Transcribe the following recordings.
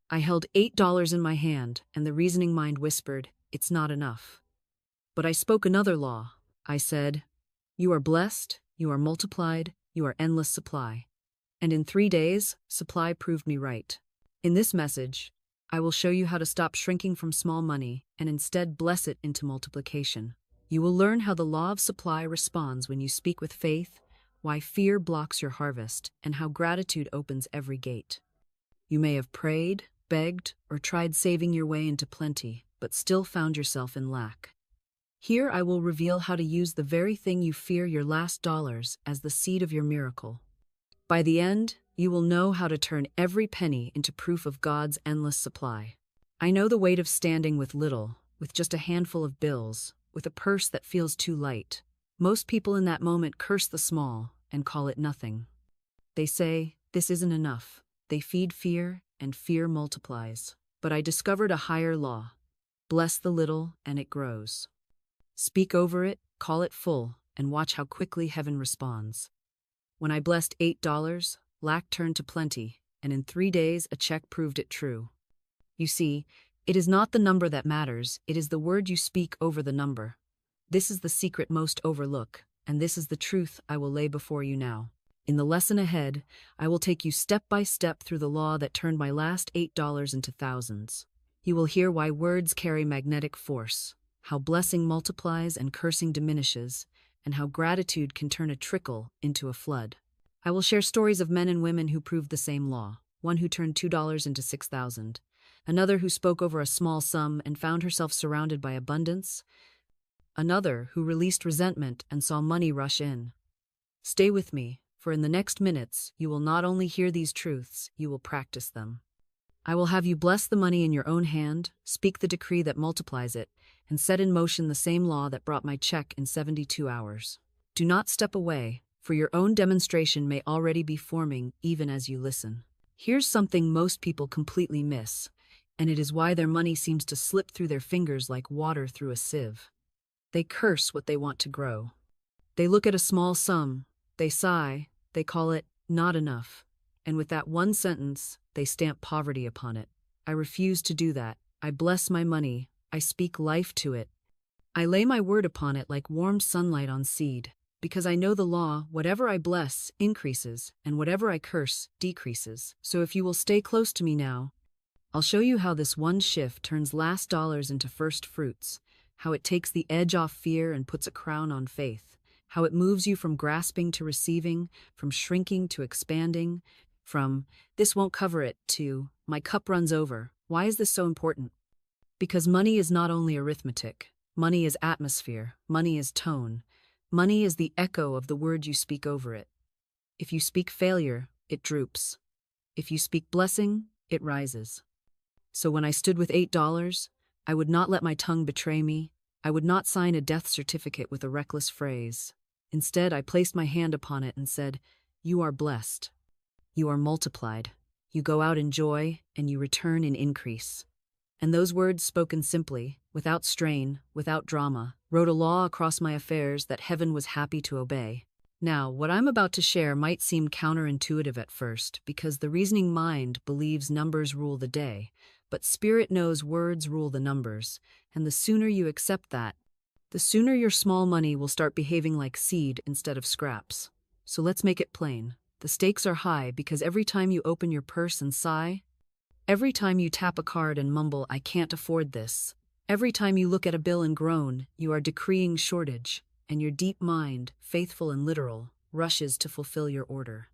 I held $8 in my hand, and the reasoning mind whispered, "It's not enough." But I spoke another law. I said, "You are blessed, you are multiplied, you are endless supply." And in 3 days, supply proved me right. In this message, I will show you how to stop shrinking from small money and instead bless it into multiplication. You will learn how the law of supply responds when you speak with faith, why fear blocks your harvest, and how gratitude opens every gate. You may have prayed, begged, or tried saving your way into plenty, but still found yourself in lack. Here I will reveal how to use the very thing you fear, your last dollars, as the seed of your miracle. By the end, you will know how to turn every penny into proof of God's endless supply. I know the weight of standing with little, with just a handful of bills, with a purse that feels too light. Most people in that moment curse the small and call it nothing. They say, "This isn't enough." They feed fear, and fear multiplies. But I discovered a higher law. Bless the little, and it grows. Speak over it, call it full, and watch how quickly heaven responds. When I blessed $8, lack turned to plenty, and in 3 days a check proved it true. You see, it is not the number that matters, it is the word you speak over the number. This is the secret most overlook, and this is the truth I will lay before you now. In the lesson ahead, I will take you step by step through the law that turned my last $8 into thousands. You will hear why words carry magnetic force, how blessing multiplies and cursing diminishes, and how gratitude can turn a trickle into a flood. I will share stories of men and women who proved the same law, one who turned $2 into 6,000, another who spoke over a small sum and found herself surrounded by abundance, another who released resentment and saw money rush in. Stay with me, for in the next minutes, you will not only hear these truths, you will practice them. I will have you bless the money in your own hand, speak the decree that multiplies it, and set in motion the same law that brought my check in 72 hours. Do not step away, for your own demonstration may already be forming even as you listen. Here's something most people completely miss, and it is why their money seems to slip through their fingers like water through a sieve. They curse what they want to grow. They look at a small sum, they sigh, they call it not enough, and with that one sentence, they stamp poverty upon it. I refuse to do that. I bless my money. I speak life to it. I lay my word upon it like warm sunlight on seed, because I know the law, whatever I bless, increases, and whatever I curse, decreases. So if you will stay close to me now, I'll show you how this one shift turns last dollars into first fruits, how it takes the edge off fear and puts a crown on faith, how it moves you from grasping to receiving, from shrinking to expanding, from "this won't cover it" to "my cup runs over." Why is this so important? Because money is not only arithmetic. Money is atmosphere. Money is tone. Money is the echo of the word you speak over it. If you speak failure, it droops. If you speak blessing, it rises. So when I stood with $8, I would not let my tongue betray me. I would not sign a death certificate with a reckless phrase. Instead, I placed my hand upon it and said, "You are blessed. You are multiplied. You go out in joy, and you return in increase." And those words, spoken simply, without strain, without drama, wrote a law across my affairs that heaven was happy to obey. Now, what I'm about to share might seem counterintuitive at first, because the reasoning mind believes numbers rule the day, but spirit knows words rule the numbers, and the sooner you accept that, the sooner your small money will start behaving like seed instead of scraps. So let's make it plain. The stakes are high because every time you open your purse and sigh, every time you tap a card and mumble, "I can't afford this," every time you look at a bill and groan, you are decreeing shortage, and your deep mind, faithful and literal, rushes to fulfill your order.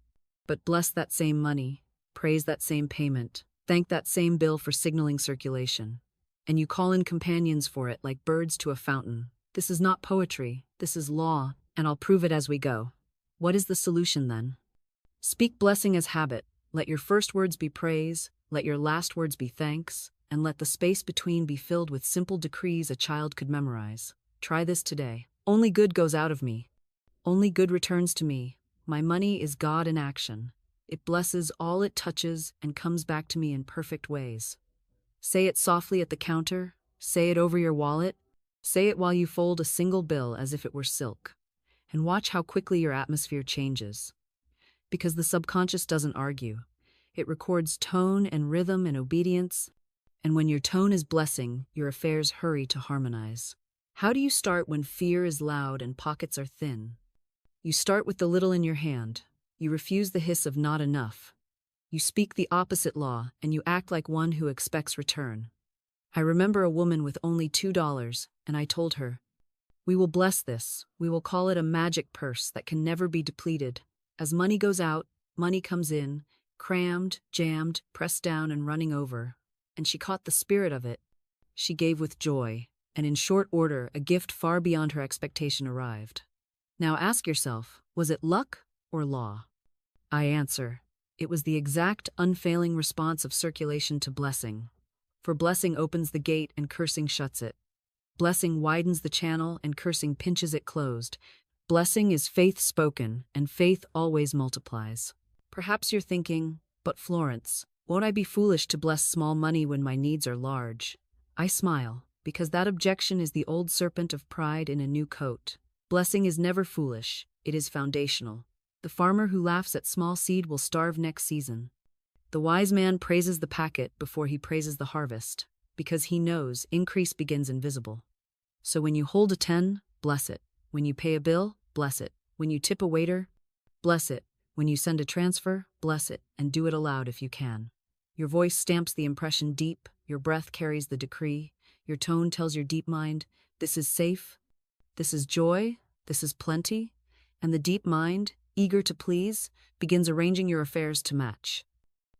But bless that same money, praise that same payment, thank that same bill for signaling circulation, and you call in companions for it like birds to a fountain. This is not poetry, this is law, and I'll prove it as we go. What is the solution then? Speak blessing as habit. Let your first words be praise, let your last words be thanks, and let the space between be filled with simple decrees a child could memorize. Try this today. Only good goes out of me. Only good returns to me. My money is God in action. It blesses all it touches and comes back to me in perfect ways. Say it softly at the counter. Say it over your wallet. Say it while you fold a single bill as if it were silk. And watch how quickly your atmosphere changes. Because the subconscious doesn't argue. It records tone and rhythm and obedience. And when your tone is blessing, your affairs hurry to harmonize. How do you start when fear is loud and pockets are thin? You start with the little in your hand. You refuse the hiss of not enough. You speak the opposite law, and you act like one who expects return. I remember a woman with only $2, and I told her, "We will bless this. We will call it a magic purse that can never be depleted. As money goes out, money comes in, crammed, jammed, pressed down, and running over." And she caught the spirit of it. She gave with joy, and in short order, a gift far beyond her expectation arrived. Now ask yourself, was it luck or law? I answer, it was the exact, unfailing response of circulation to blessing. For blessing opens the gate and cursing shuts it. Blessing widens the channel and cursing pinches it closed. Blessing is faith spoken, and faith always multiplies. Perhaps you're thinking, but Florence, won't I be foolish to bless small money when my needs are large? I smile, because that objection is the old serpent of pride in a new coat. Blessing is never foolish, it is foundational. The farmer who laughs at small seed will starve next season. The wise man praises the packet before he praises the harvest, because he knows increase begins invisible. So when you hold a 10, bless it. When you pay a bill, bless it. When you tip a waiter, bless it. When you send a transfer, bless it, and do it aloud if you can. Your voice stamps the impression deep, your breath carries the decree, your tone tells your deep mind, this is safe, this is joy, this is plenty, and the deep mind, eager to please, begins arranging your affairs to match.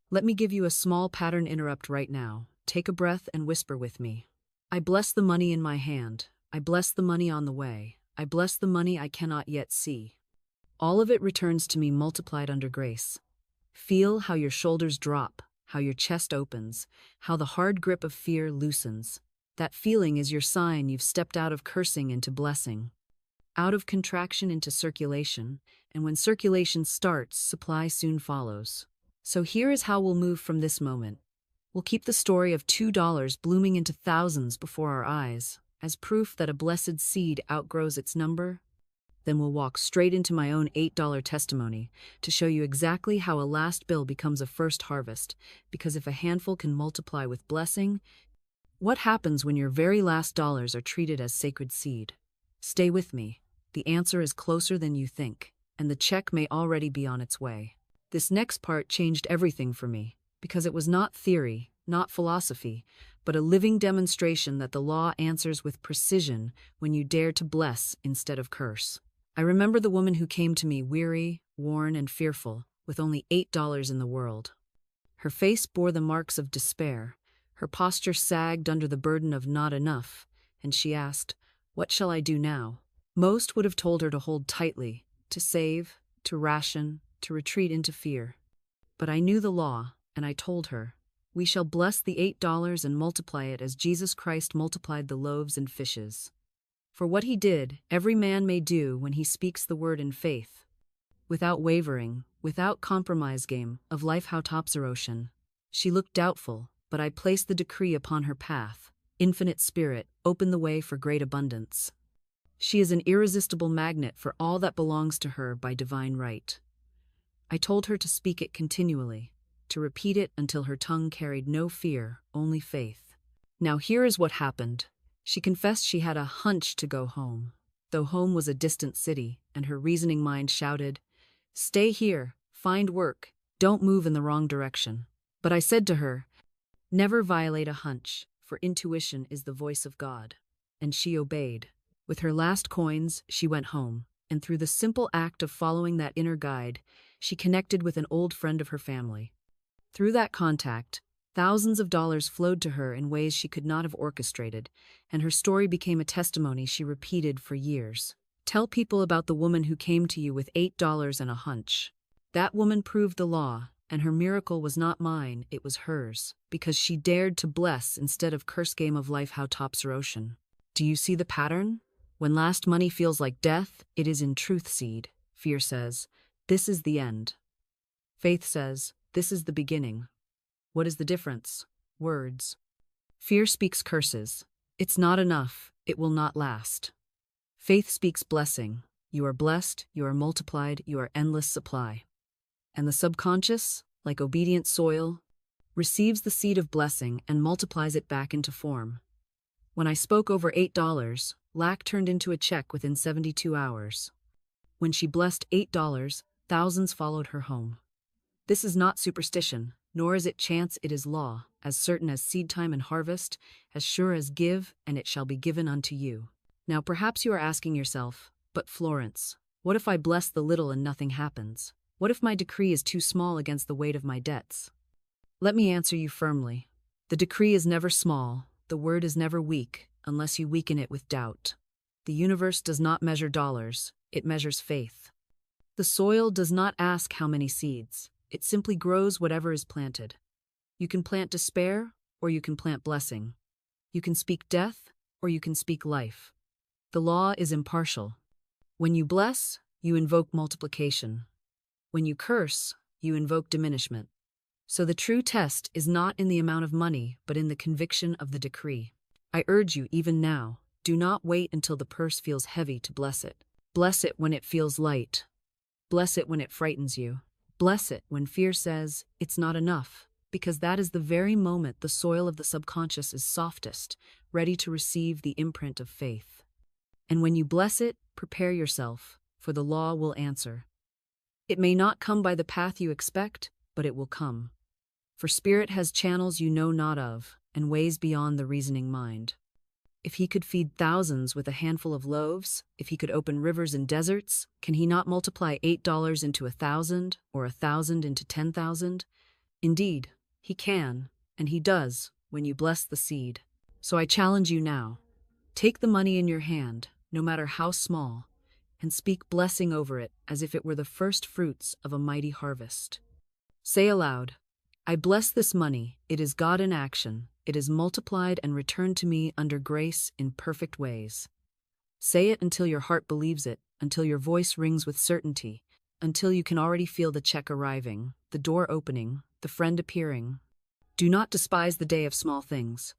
Let me give you a small pattern interrupt right now. Take a breath and whisper with me. I bless the money in my hand. I bless the money on the way. I bless the money I cannot yet see. All of it returns to me multiplied under grace. Feel how your shoulders drop, how your chest opens, how the hard grip of fear loosens. That feeling is your sign you've stepped out of cursing into blessing, out of contraction into circulation, and when circulation starts, supply soon follows. So here is how we'll move from this moment. We'll keep the story of $2 blooming into thousands before our eyes, as proof that a blessed seed outgrows its number. Then we'll walk straight into my own $8 testimony to show you exactly how a last bill becomes a first harvest, because if a handful can multiply with blessing, what happens when your very last dollars are treated as sacred seed? Stay with me. The answer is closer than you think, and the check may already be on its way. This next part changed everything for me, because it was not theory, not philosophy, but a living demonstration that the law answers with precision when you dare to bless instead of curse. I remember the woman who came to me weary, worn, and fearful, with only $8 in the world. Her face bore the marks of despair, her posture sagged under the burden of not enough, and she asked, "What shall I do now?" Most would have told her to hold tightly, to save, to ration, to retreat into fear. But I knew the law, and I told her, "We shall bless the $8 and multiply it as Jesus Christ multiplied the loaves and fishes." For what he did, every man may do when he speaks the word in faith, without wavering, without compromise game of life how tops are ocean. She looked doubtful, but I placed the decree upon her path. Infinite Spirit, open the way for great abundance. She is an irresistible magnet for all that belongs to her by divine right. I told her to speak it continually, to repeat it until her tongue carried no fear, only faith. Now here is what happened. She confessed she had a hunch to go home, though home was a distant city, and her reasoning mind shouted, "Stay here, find work, don't move in the wrong direction." But I said to her, "Never violate a hunch, for intuition is the voice of God." And she obeyed. With her last coins, she went home, and through the simple act of following that inner guide, she connected with an old friend of her family. Through that contact, thousands of dollars flowed to her in ways she could not have orchestrated, and her story became a testimony she repeated for years. Tell people about the woman who came to you with $8 and a hunch. That woman proved the law, and her miracle was not mine, it was hers, because she dared to bless instead of curse game of life how tops are ocean. Do you see the pattern? When last money feels like death, it is in truth seed. Fear says, "This is the end." Faith says, "This is the beginning." What is the difference? Words. Fear speaks curses. It's not enough. It will not last. Faith speaks blessing. You are blessed, you are multiplied, you are endless supply. And the subconscious? like obedient soil, receives the seed of blessing and multiplies it back into form. When I spoke over $8, lack turned into a check within 72 hours. When she blessed $8, thousands followed her home. This is not superstition, nor is it chance, it is law, as certain as seed time and harvest, as sure as give, and it shall be given unto you. Now perhaps you are asking yourself, but Florence, what if I bless the little and nothing happens? What if my decree is too small against the weight of my debts? Let me answer you firmly. The decree is never small, the word is never weak, unless you weaken it with doubt. The universe does not measure dollars, it measures faith. The soil does not ask how many seeds, it simply grows whatever is planted. You can plant despair, or you can plant blessing. You can speak death, or you can speak life. The law is impartial. When you bless, you invoke multiplication. When you curse, you invoke diminishment. So the true test is not in the amount of money, but in the conviction of the decree. I urge you, even now, do not wait until the purse feels heavy to bless it. Bless it when it feels light. Bless it when it frightens you. Bless it when fear says, it's not enough, because that is the very moment the soil of the subconscious is softest, ready to receive the imprint of faith. And when you bless it, prepare yourself, for the law will answer. It may not come by the path you expect, but it will come. For spirit has channels you know not of, and ways beyond the reasoning mind. If he could feed thousands with a handful of loaves, if he could open rivers and deserts, can he not multiply $8 into 1,000, or 1,000 into 10,000? Indeed, he can, and he does, when you bless the seed. So I challenge you now. Take the money in your hand, no matter how small, and speak blessing over it as if it were the first fruits of a mighty harvest. Say aloud, I bless this money, it is God in action, it is multiplied and returned to me under grace in perfect ways. Say it until your heart believes it, until your voice rings with certainty, until you can already feel the check arriving, the door opening, the friend appearing. Do not despise the day of small things,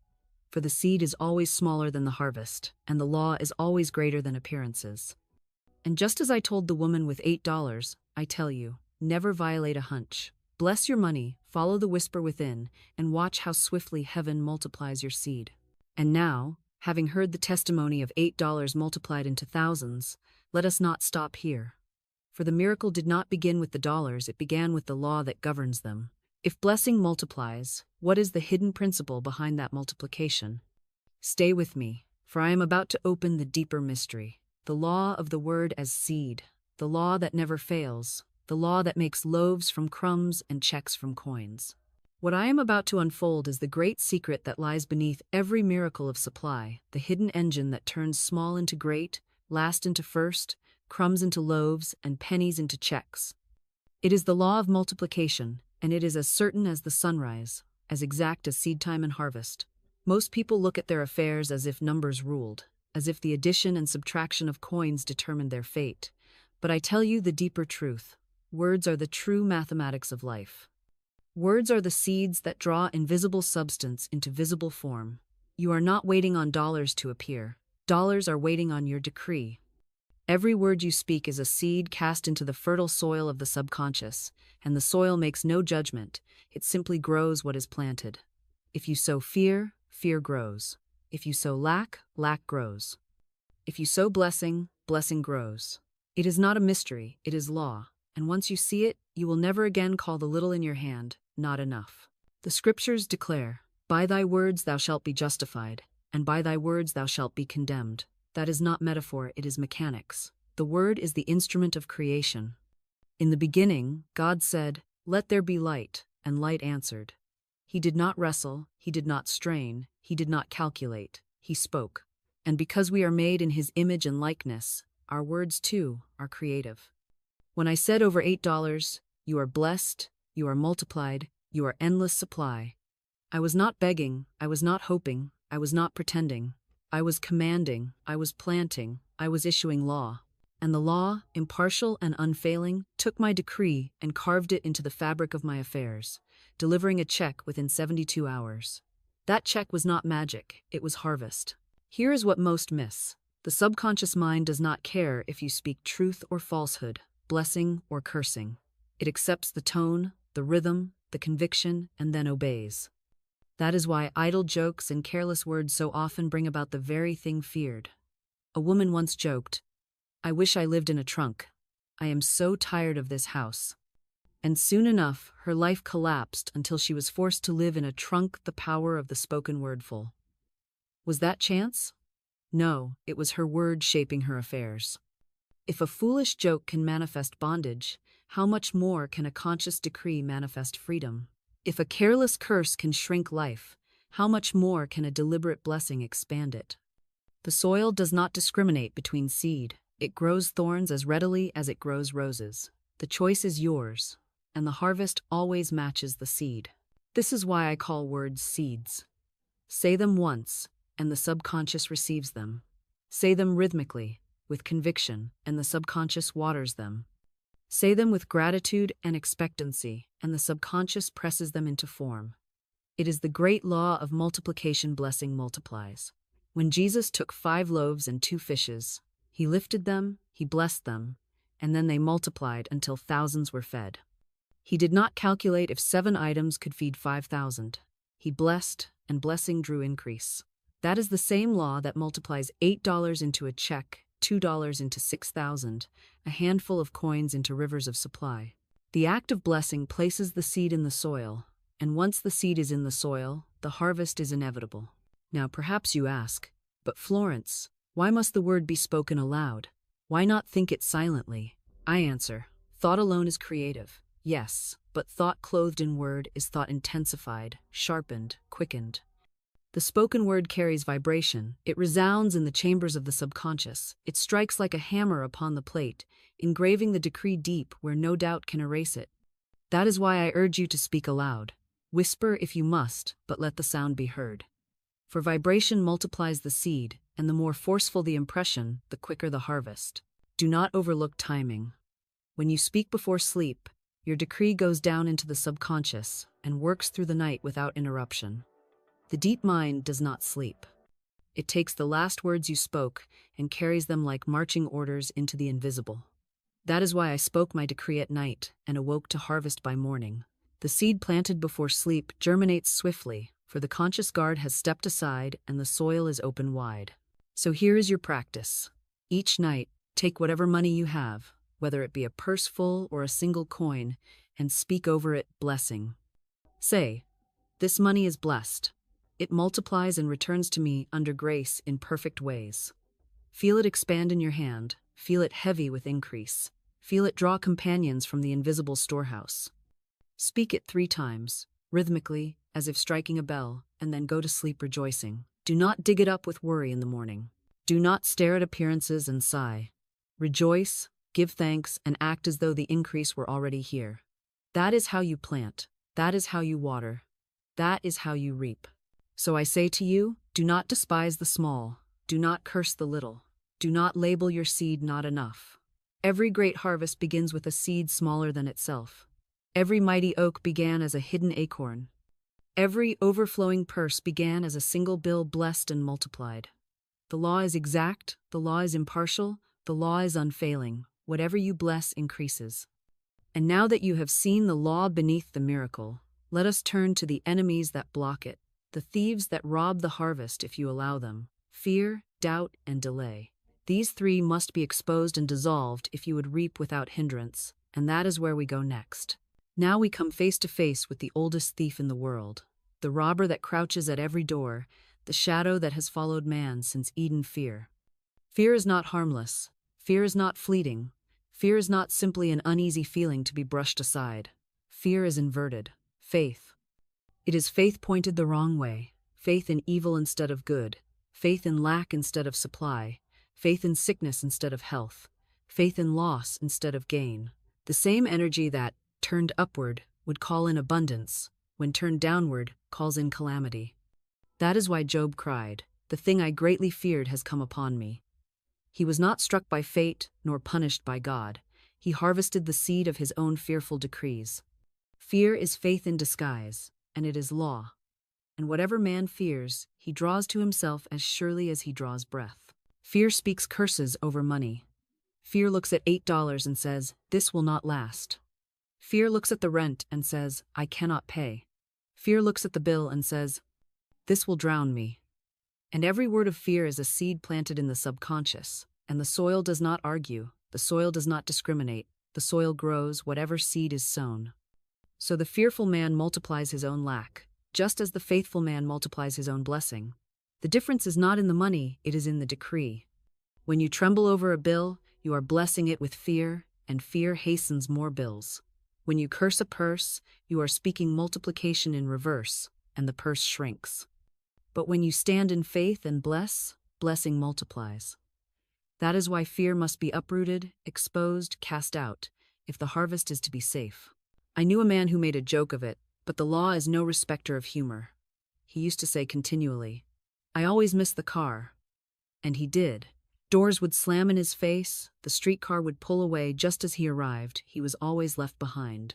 for the seed is always smaller than the harvest, and the law is always greater than appearances. And just as I told the woman with $8, I tell you, never violate a hunch. Bless your money, follow the whisper within, and watch how swiftly heaven multiplies your seed. And now, having heard the testimony of $8 multiplied into thousands, let us not stop here. For the miracle did not begin with the dollars, it began with the law that governs them. If blessing multiplies, what is the hidden principle behind that multiplication? Stay with me, for I am about to open the deeper mystery. The law of the word as seed, the law that never fails, the law that makes loaves from crumbs and checks from coins. What I am about to unfold is the great secret that lies beneath every miracle of supply, the hidden engine that turns small into great, last into first, crumbs into loaves, and pennies into checks. It is the law of multiplication, and it is as certain as the sunrise, as exact as seed time and harvest. Most people look at their affairs as if numbers ruled, as if the addition and subtraction of coins determined their fate. But I tell you the deeper truth. Words are the true mathematics of life. Words are the seeds that draw invisible substance into visible form. You are not waiting on dollars to appear. Dollars are waiting on your decree. Every word you speak is a seed cast into the fertile soil of the subconscious, and the soil makes no judgment. It simply grows what is planted. If you sow fear, fear grows. If you sow lack, lack grows. If you sow blessing, blessing grows. It is not a mystery, it is law. And once you see it, you will never again call the little in your hand not enough. The scriptures declare, by thy words thou shalt be justified, and by thy words thou shalt be condemned. That is not metaphor, it is mechanics. The word is the instrument of creation. In the beginning, God said, let there be light, and light answered. He did not wrestle, he did not strain, he did not calculate, he spoke. And because we are made in his image and likeness, our words too are creative. When I said over $8, you are blessed, you are multiplied, you are endless supply, I was not begging, I was not hoping, I was not pretending. I was commanding, I was planting, I was issuing law. And the law, impartial and unfailing, took my decree and carved it into the fabric of my affairs, delivering a check within 72 hours. That check was not magic, it was harvest. Here is what most miss. The subconscious mind does not care if you speak truth or falsehood, blessing or cursing. It accepts the tone, the rhythm, the conviction, and then obeys. That is why idle jokes and careless words so often bring about the very thing feared. A woman once joked, "I wish I lived in a trunk. I am so tired of this house." And soon enough, her life collapsed until she was forced to live in a trunk. The power of the spoken word full. Was that chance? No, it was her word shaping her affairs. If a foolish joke can manifest bondage, how much more can a conscious decree manifest freedom? If a careless curse can shrink life, how much more can a deliberate blessing expand it? The soil does not discriminate between seed. It grows thorns as readily as it grows roses. The choice is yours, and the harvest always matches the seed. This is why I call words seeds. Say them once, and the subconscious receives them. Say them rhythmically, with conviction, and the subconscious waters them. Say them with gratitude and expectancy, and the subconscious presses them into form. It is the great law of multiplication. Blessing multiplies. When Jesus took 5 loaves and 2 fishes, he lifted them, he blessed them, and then they multiplied until thousands were fed. He did not calculate if 7 items could feed 5,000. He blessed, and blessing drew increase. That is the same law that multiplies $8 into a check, $2 into 6,000, a handful of coins into rivers of supply. The act of blessing places the seed in the soil, and once the seed is in the soil, the harvest is inevitable. Now perhaps you ask, "But Florence, why must the word be spoken aloud? Why not think it silently?" I answer, thought alone is creative. Yes, but thought clothed in word is thought intensified, sharpened, quickened. The spoken word carries vibration. It resounds in the chambers of the subconscious. It strikes like a hammer upon the plate, engraving the decree deep where no doubt can erase it. That is why I urge you to speak aloud. Whisper if you must, but let the sound be heard. For vibration multiplies the seed, and the more forceful the impression, the quicker the harvest. Do not overlook timing. When you speak before sleep, your decree goes down into the subconscious and works through the night without interruption. The deep mind does not sleep. It takes the last words you spoke and carries them like marching orders into the invisible. That is why I spoke my decree at night and awoke to harvest by morning. The seed planted before sleep germinates swiftly, for the conscious guard has stepped aside and the soil is open wide. So here is your practice. Each night, take whatever money you have, whether it be a purse full or a single coin, and speak over it blessing. Say, "This money is blessed. It multiplies and returns to me under grace in perfect ways." Feel it expand in your hand. Feel it heavy with increase. Feel it draw companions from the invisible storehouse. Speak it 3 times, rhythmically, as if striking a bell, and then go to sleep rejoicing. Do not dig it up with worry in the morning. Do not stare at appearances and sigh. Rejoice, give thanks, and act as though the increase were already here. That is how you plant. That is how you water. That is how you reap. So I say to you, do not despise the small. Do not curse the little. Do not label your seed not enough. Every great harvest begins with a seed smaller than itself. Every mighty oak began as a hidden acorn. Every overflowing purse began as a single bill blessed and multiplied. The law is exact, the law is impartial, the law is unfailing. Whatever you bless increases. And now that you have seen the law beneath the miracle, let us turn to the enemies that block it, the thieves that rob the harvest if you allow them: fear, doubt, and delay. These 3 must be exposed and dissolved if you would reap without hindrance, and that is where we go next. Now we come face to face with the oldest thief in the world, the robber that crouches at every door, the shadow that has followed man since Eden. Fear. Fear is not harmless. Fear is not fleeting. Fear is not simply an uneasy feeling to be brushed aside. Fear is inverted. Faith. It is faith pointed the wrong way. Faith in evil instead of good. Faith in lack instead of supply. Faith in sickness instead of health. Faith in loss instead of gain. The same energy that, turned upward, would call in abundance, when turned downward, calls in calamity. That is why Job cried, "The thing I greatly feared has come upon me." He was not struck by fate, nor punished by God. He harvested the seed of his own fearful decrees. Fear is faith in disguise, and it is law. And whatever man fears, he draws to himself as surely as he draws breath. Fear speaks curses over money. Fear looks at $8 and says, "This will not last." Fear looks at the rent and says, I cannot pay. Fear looks at the bill and says, this will drown me. And every word of fear is a seed planted in the subconscious, and the soil does not argue, the soil does not discriminate, the soil grows whatever seed is sown. So the fearful man multiplies his own lack, just as the faithful man multiplies his own blessing. The difference is not in the money, it is in the decree. When you tremble over a bill, you are blessing it with fear, and fear hastens more bills. When you curse a purse, you are speaking multiplication in reverse, and the purse shrinks. But when you stand in faith and bless, blessing multiplies. That is why fear must be uprooted, exposed, cast out, if the harvest is to be safe. I knew a man who made a joke of it, but the law is no respecter of humor. He used to say continually, I always miss the car. And he did. Doors would slam in his face, the streetcar would pull away just as he arrived, he was always left behind.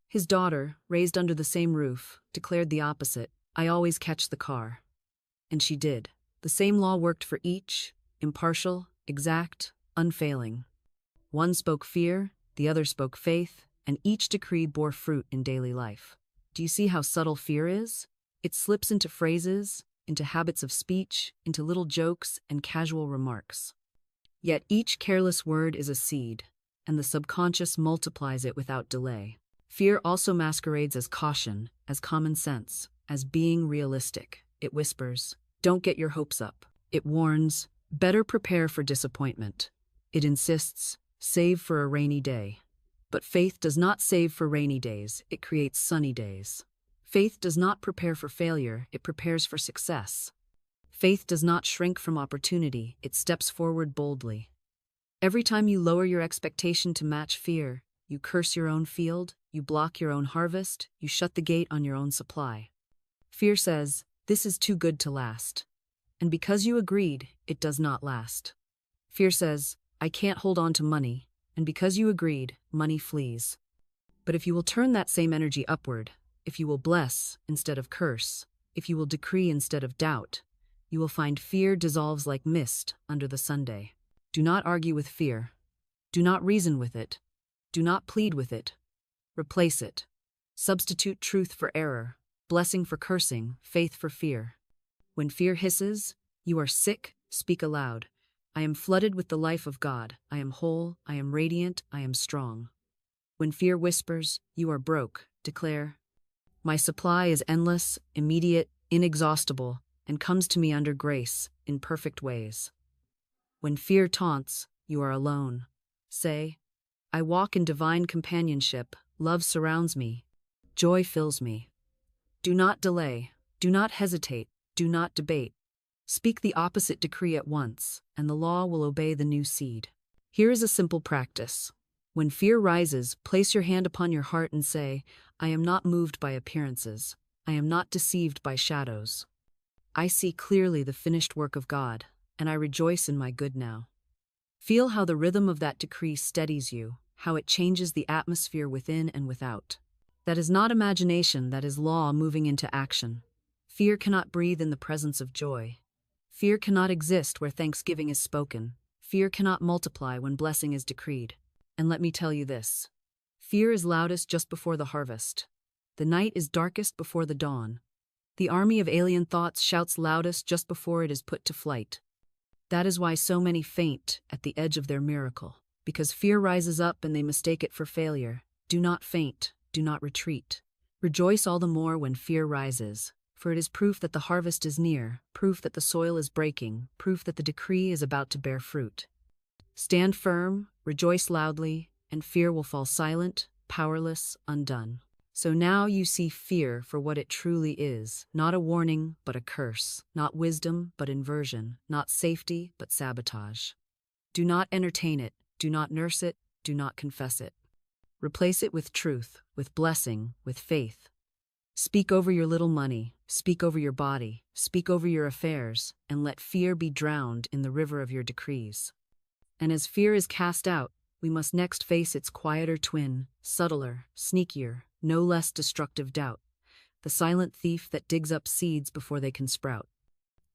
His daughter, raised under the same roof, declared the opposite, I always catch the car. And she did. The same law worked for each, impartial, exact, unfailing. One spoke fear, the other spoke faith, and each decree bore fruit in daily life. Do you see how subtle fear is? It slips into phrases, into habits of speech, into little jokes and casual remarks. Yet each careless word is a seed, and the subconscious multiplies it without delay. Fear also masquerades as caution, as common sense, as being realistic. It whispers, don't get your hopes up. It warns, better prepare for disappointment. It insists, save for a rainy day. But faith does not save for rainy days, it creates sunny days. Faith does not prepare for failure, it prepares for success. Faith does not shrink from opportunity, it steps forward boldly. Every time you lower your expectation to match fear, you curse your own field, you block your own harvest, you shut the gate on your own supply. Fear says, this is too good to last. And because you agreed, it does not last. Fear says, I can't hold on to money, and because you agreed, money flees. But if you will turn that same energy upward, if you will bless instead of curse, if you will decree instead of doubt, you will find fear dissolves like mist under the Sunday. Do not argue with fear. Do not reason with it. Do not plead with it. Replace it. Substitute truth for error, blessing for cursing, faith for fear. When fear hisses, you are sick, speak aloud. I am flooded with the life of God. I am whole, I am radiant, I am strong. When fear whispers, you are broke, declare, my supply is endless, immediate, inexhaustible, and comes to me under grace, in perfect ways. When fear taunts, you are alone. Say, I walk in divine companionship, love surrounds me, joy fills me. Do not delay, do not hesitate, do not debate. Speak the opposite decree at once, and the law will obey the new seed. Here is a simple practice. When fear rises, place your hand upon your heart and say, I am not moved by appearances. I am not deceived by shadows. I see clearly the finished work of God, and I rejoice in my good now. Feel how the rhythm of that decree steadies you, how it changes the atmosphere within and without. That is not imagination, that is law moving into action. Fear cannot breathe in the presence of joy. Fear cannot exist where thanksgiving is spoken. Fear cannot multiply when blessing is decreed. And let me tell you this. Fear is loudest just before the harvest. The night is darkest before the dawn. The army of alien thoughts shouts loudest just before it is put to flight. That is why so many faint at the edge of their miracle, because fear rises up and they mistake it for failure. Do not faint, do not retreat. Rejoice all the more when fear rises, for it is proof that the harvest is near, proof that the soil is breaking, proof that the decree is about to bear fruit. Stand firm, rejoice loudly, and fear will fall silent, powerless, undone. So now you see fear for what it truly is, not a warning, but a curse, not wisdom, but inversion, not safety, but sabotage. Do not entertain it, do not nurse it, do not confess it. Replace it with truth, with blessing, with faith. Speak over your little money, speak over your body, speak over your affairs, and let fear be drowned in the river of your decrees. And as fear is cast out, we must next face its quieter twin, subtler, sneakier, no less destructive doubt, the silent thief that digs up seeds before they can sprout.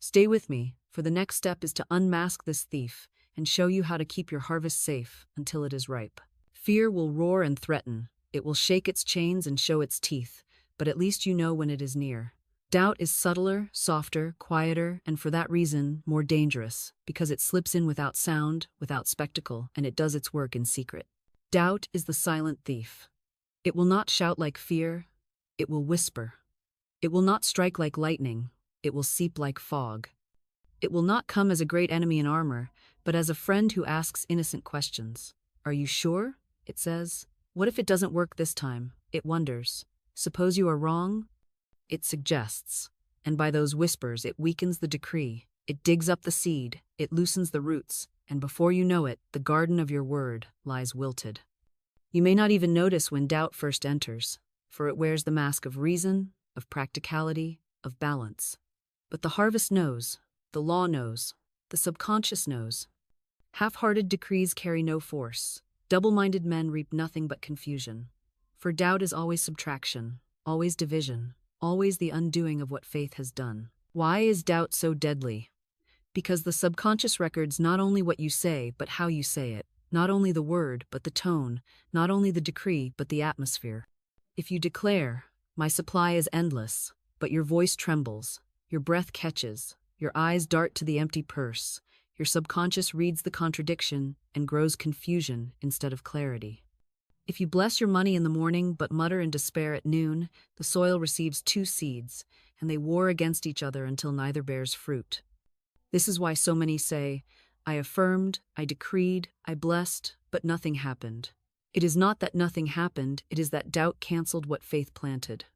Stay with me, for the next step is to unmask this thief and show you how to keep your harvest safe until it is ripe. Fear will roar and threaten, It will shake its chains and show its teeth, but at least you know when it is near. Doubt is subtler, softer, quieter, and for that reason, more dangerous, because it slips in without sound, without spectacle, and it does its work in secret. Doubt is the silent thief. It will not shout like fear, it will whisper. It will not strike like lightning, it will seep like fog. It will not come as a great enemy in armor, but as a friend who asks innocent questions. Are you sure? It says. What if it doesn't work this time? It wonders. Suppose you are wrong? It suggests. And by those whispers it weakens the decree. It digs up the seed, it loosens the roots, and before you know it, the garden of your word lies wilted. You may not even notice when doubt first enters, for it wears the mask of reason, of practicality, of balance. But the harvest knows, the law knows, the subconscious knows. Half-hearted decrees carry no force. Double-minded men reap nothing but confusion. For doubt is always subtraction, always division, always the undoing of what faith has done. Why is doubt so deadly? Because the subconscious records not only what you say, but how you say it, not only the word, but the tone, not only the decree, but the atmosphere. If you declare, "My supply is endless," but your voice trembles, your breath catches, your eyes dart to the empty purse, your subconscious reads the contradiction and grows confusion instead of clarity. If you bless your money in the morning but mutter in despair at noon, the soil receives two seeds, and they war against each other until neither bears fruit. This is why so many say, "I affirmed, I decreed, I blessed, but nothing happened." It is not that nothing happened, it is that doubt canceled what faith planted.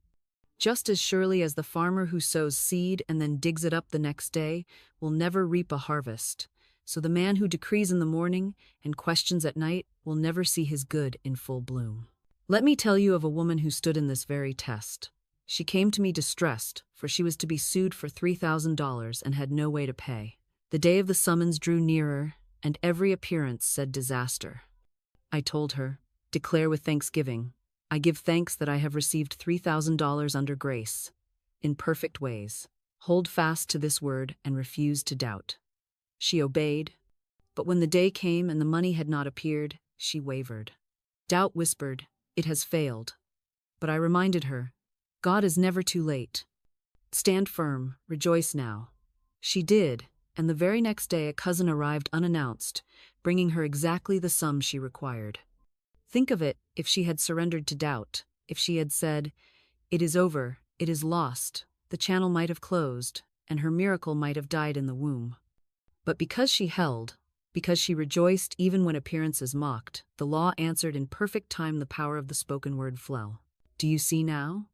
Just as surely as the farmer who sows seed and then digs it up the next day will never reap a harvest, so the man who decrees in the morning and questions at night will never see his good in full bloom. Let me tell you of a woman who stood in this very test. She came to me distressed, for she was to be sued for $3,000 and had no way to pay. The day of the summons drew nearer, and every appearance said disaster. I told her, "Declare with thanksgiving. I give thanks that I have received $3,000 under grace, in perfect ways. Hold fast to this word and refuse to doubt." She obeyed, but when the day came and the money had not appeared, she wavered. Doubt whispered, "It has failed." But I reminded her, God is never too late. Stand firm, rejoice now. She did, and the very next day a cousin arrived unannounced, bringing her exactly the sum she required. Think of it, if she had surrendered to doubt, if she had said, "It is over, it is lost," the channel might have closed, and her miracle might have died in the womb. But because she held, because she rejoiced even when appearances mocked, the law answered in perfect time the power of the spoken word fell. Do you see now?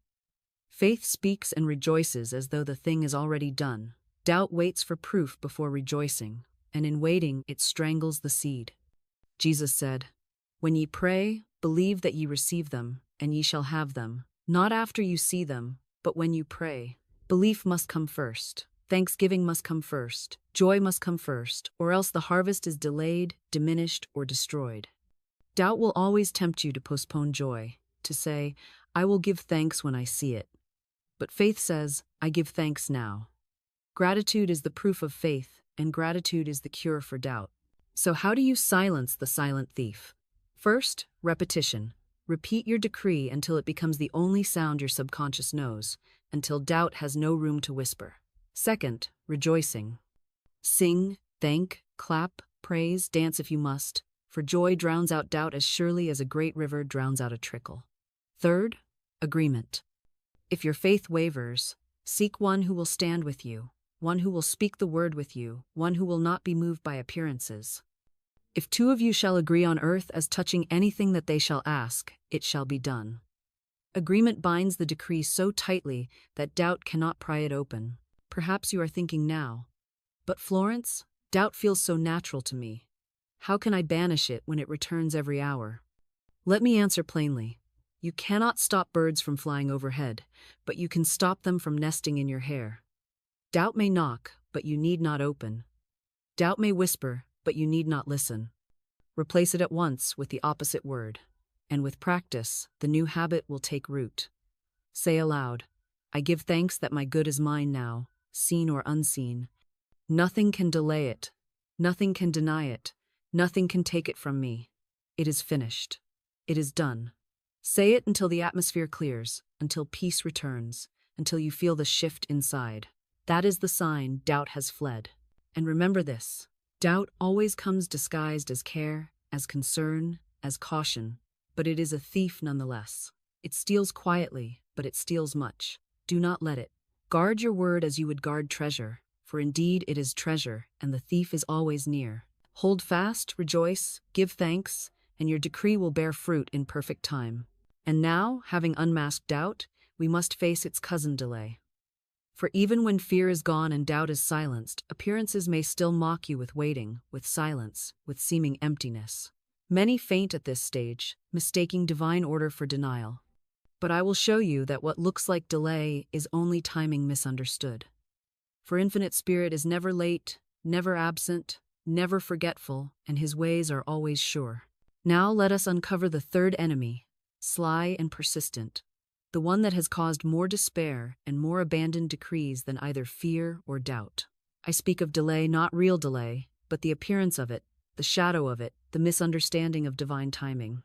Faith speaks and rejoices as though the thing is already done. Doubt waits for proof before rejoicing, and in waiting it strangles the seed. Jesus said, "When ye pray, believe that ye receive them, and ye shall have them, not after you see them, but when you pray." Belief must come first. Thanksgiving must come first. Joy must come first, or else the harvest is delayed, diminished, or destroyed. Doubt will always tempt you to postpone joy, to say, "I will give thanks when I see it." But faith says, "I give thanks now." Gratitude is the proof of faith, and gratitude is the cure for doubt. So how do you silence the silent thief? First, repetition. Repeat your decree until it becomes the only sound your subconscious knows, until doubt has no room to whisper. Second, rejoicing. Sing, thank, clap, praise, dance if you must, for joy drowns out doubt as surely as a great river drowns out a trickle. Third, agreement. If your faith wavers, seek one who will stand with you, one who will speak the word with you, one who will not be moved by appearances. If two of you shall agree on earth as touching anything that they shall ask, it shall be done. Agreement binds the decree so tightly that doubt cannot pry it open. Perhaps you are thinking now, "But Florence, doubt feels so natural to me. How can I banish it when it returns every hour?" Let me answer plainly. You cannot stop birds from flying overhead, but you can stop them from nesting in your hair. Doubt may knock, but you need not open. Doubt may whisper, but you need not listen. Replace it at once with the opposite word, and with practice, the new habit will take root. Say aloud, "I give thanks that my good is mine now, seen or unseen. Nothing can delay it. Nothing can deny it. Nothing can take it from me. It is finished. It is done." Say it until the atmosphere clears, until peace returns, until you feel the shift inside. That is the sign doubt has fled. And remember this: doubt always comes disguised as care, as concern, as caution, but it is a thief nonetheless. It steals quietly, but it steals much. Do not let it. Guard your word as you would guard treasure, for indeed it is treasure, and the thief is always near. Hold fast, rejoice, give thanks, and your decree will bear fruit in perfect time. And now, having unmasked doubt, we must face its cousin delay. For even when fear is gone and doubt is silenced, appearances may still mock you with waiting, with silence, with seeming emptiness. Many faint at this stage, mistaking divine order for denial. But I will show you that what looks like delay is only timing misunderstood. For Infinite Spirit is never late, never absent, never forgetful, and his ways are always sure. Now let us uncover the third enemy, sly and persistent, the one that has caused more despair and more abandoned decrees than either fear or doubt. I speak of delay, not real delay, but the appearance of it, the shadow of it, the misunderstanding of divine timing.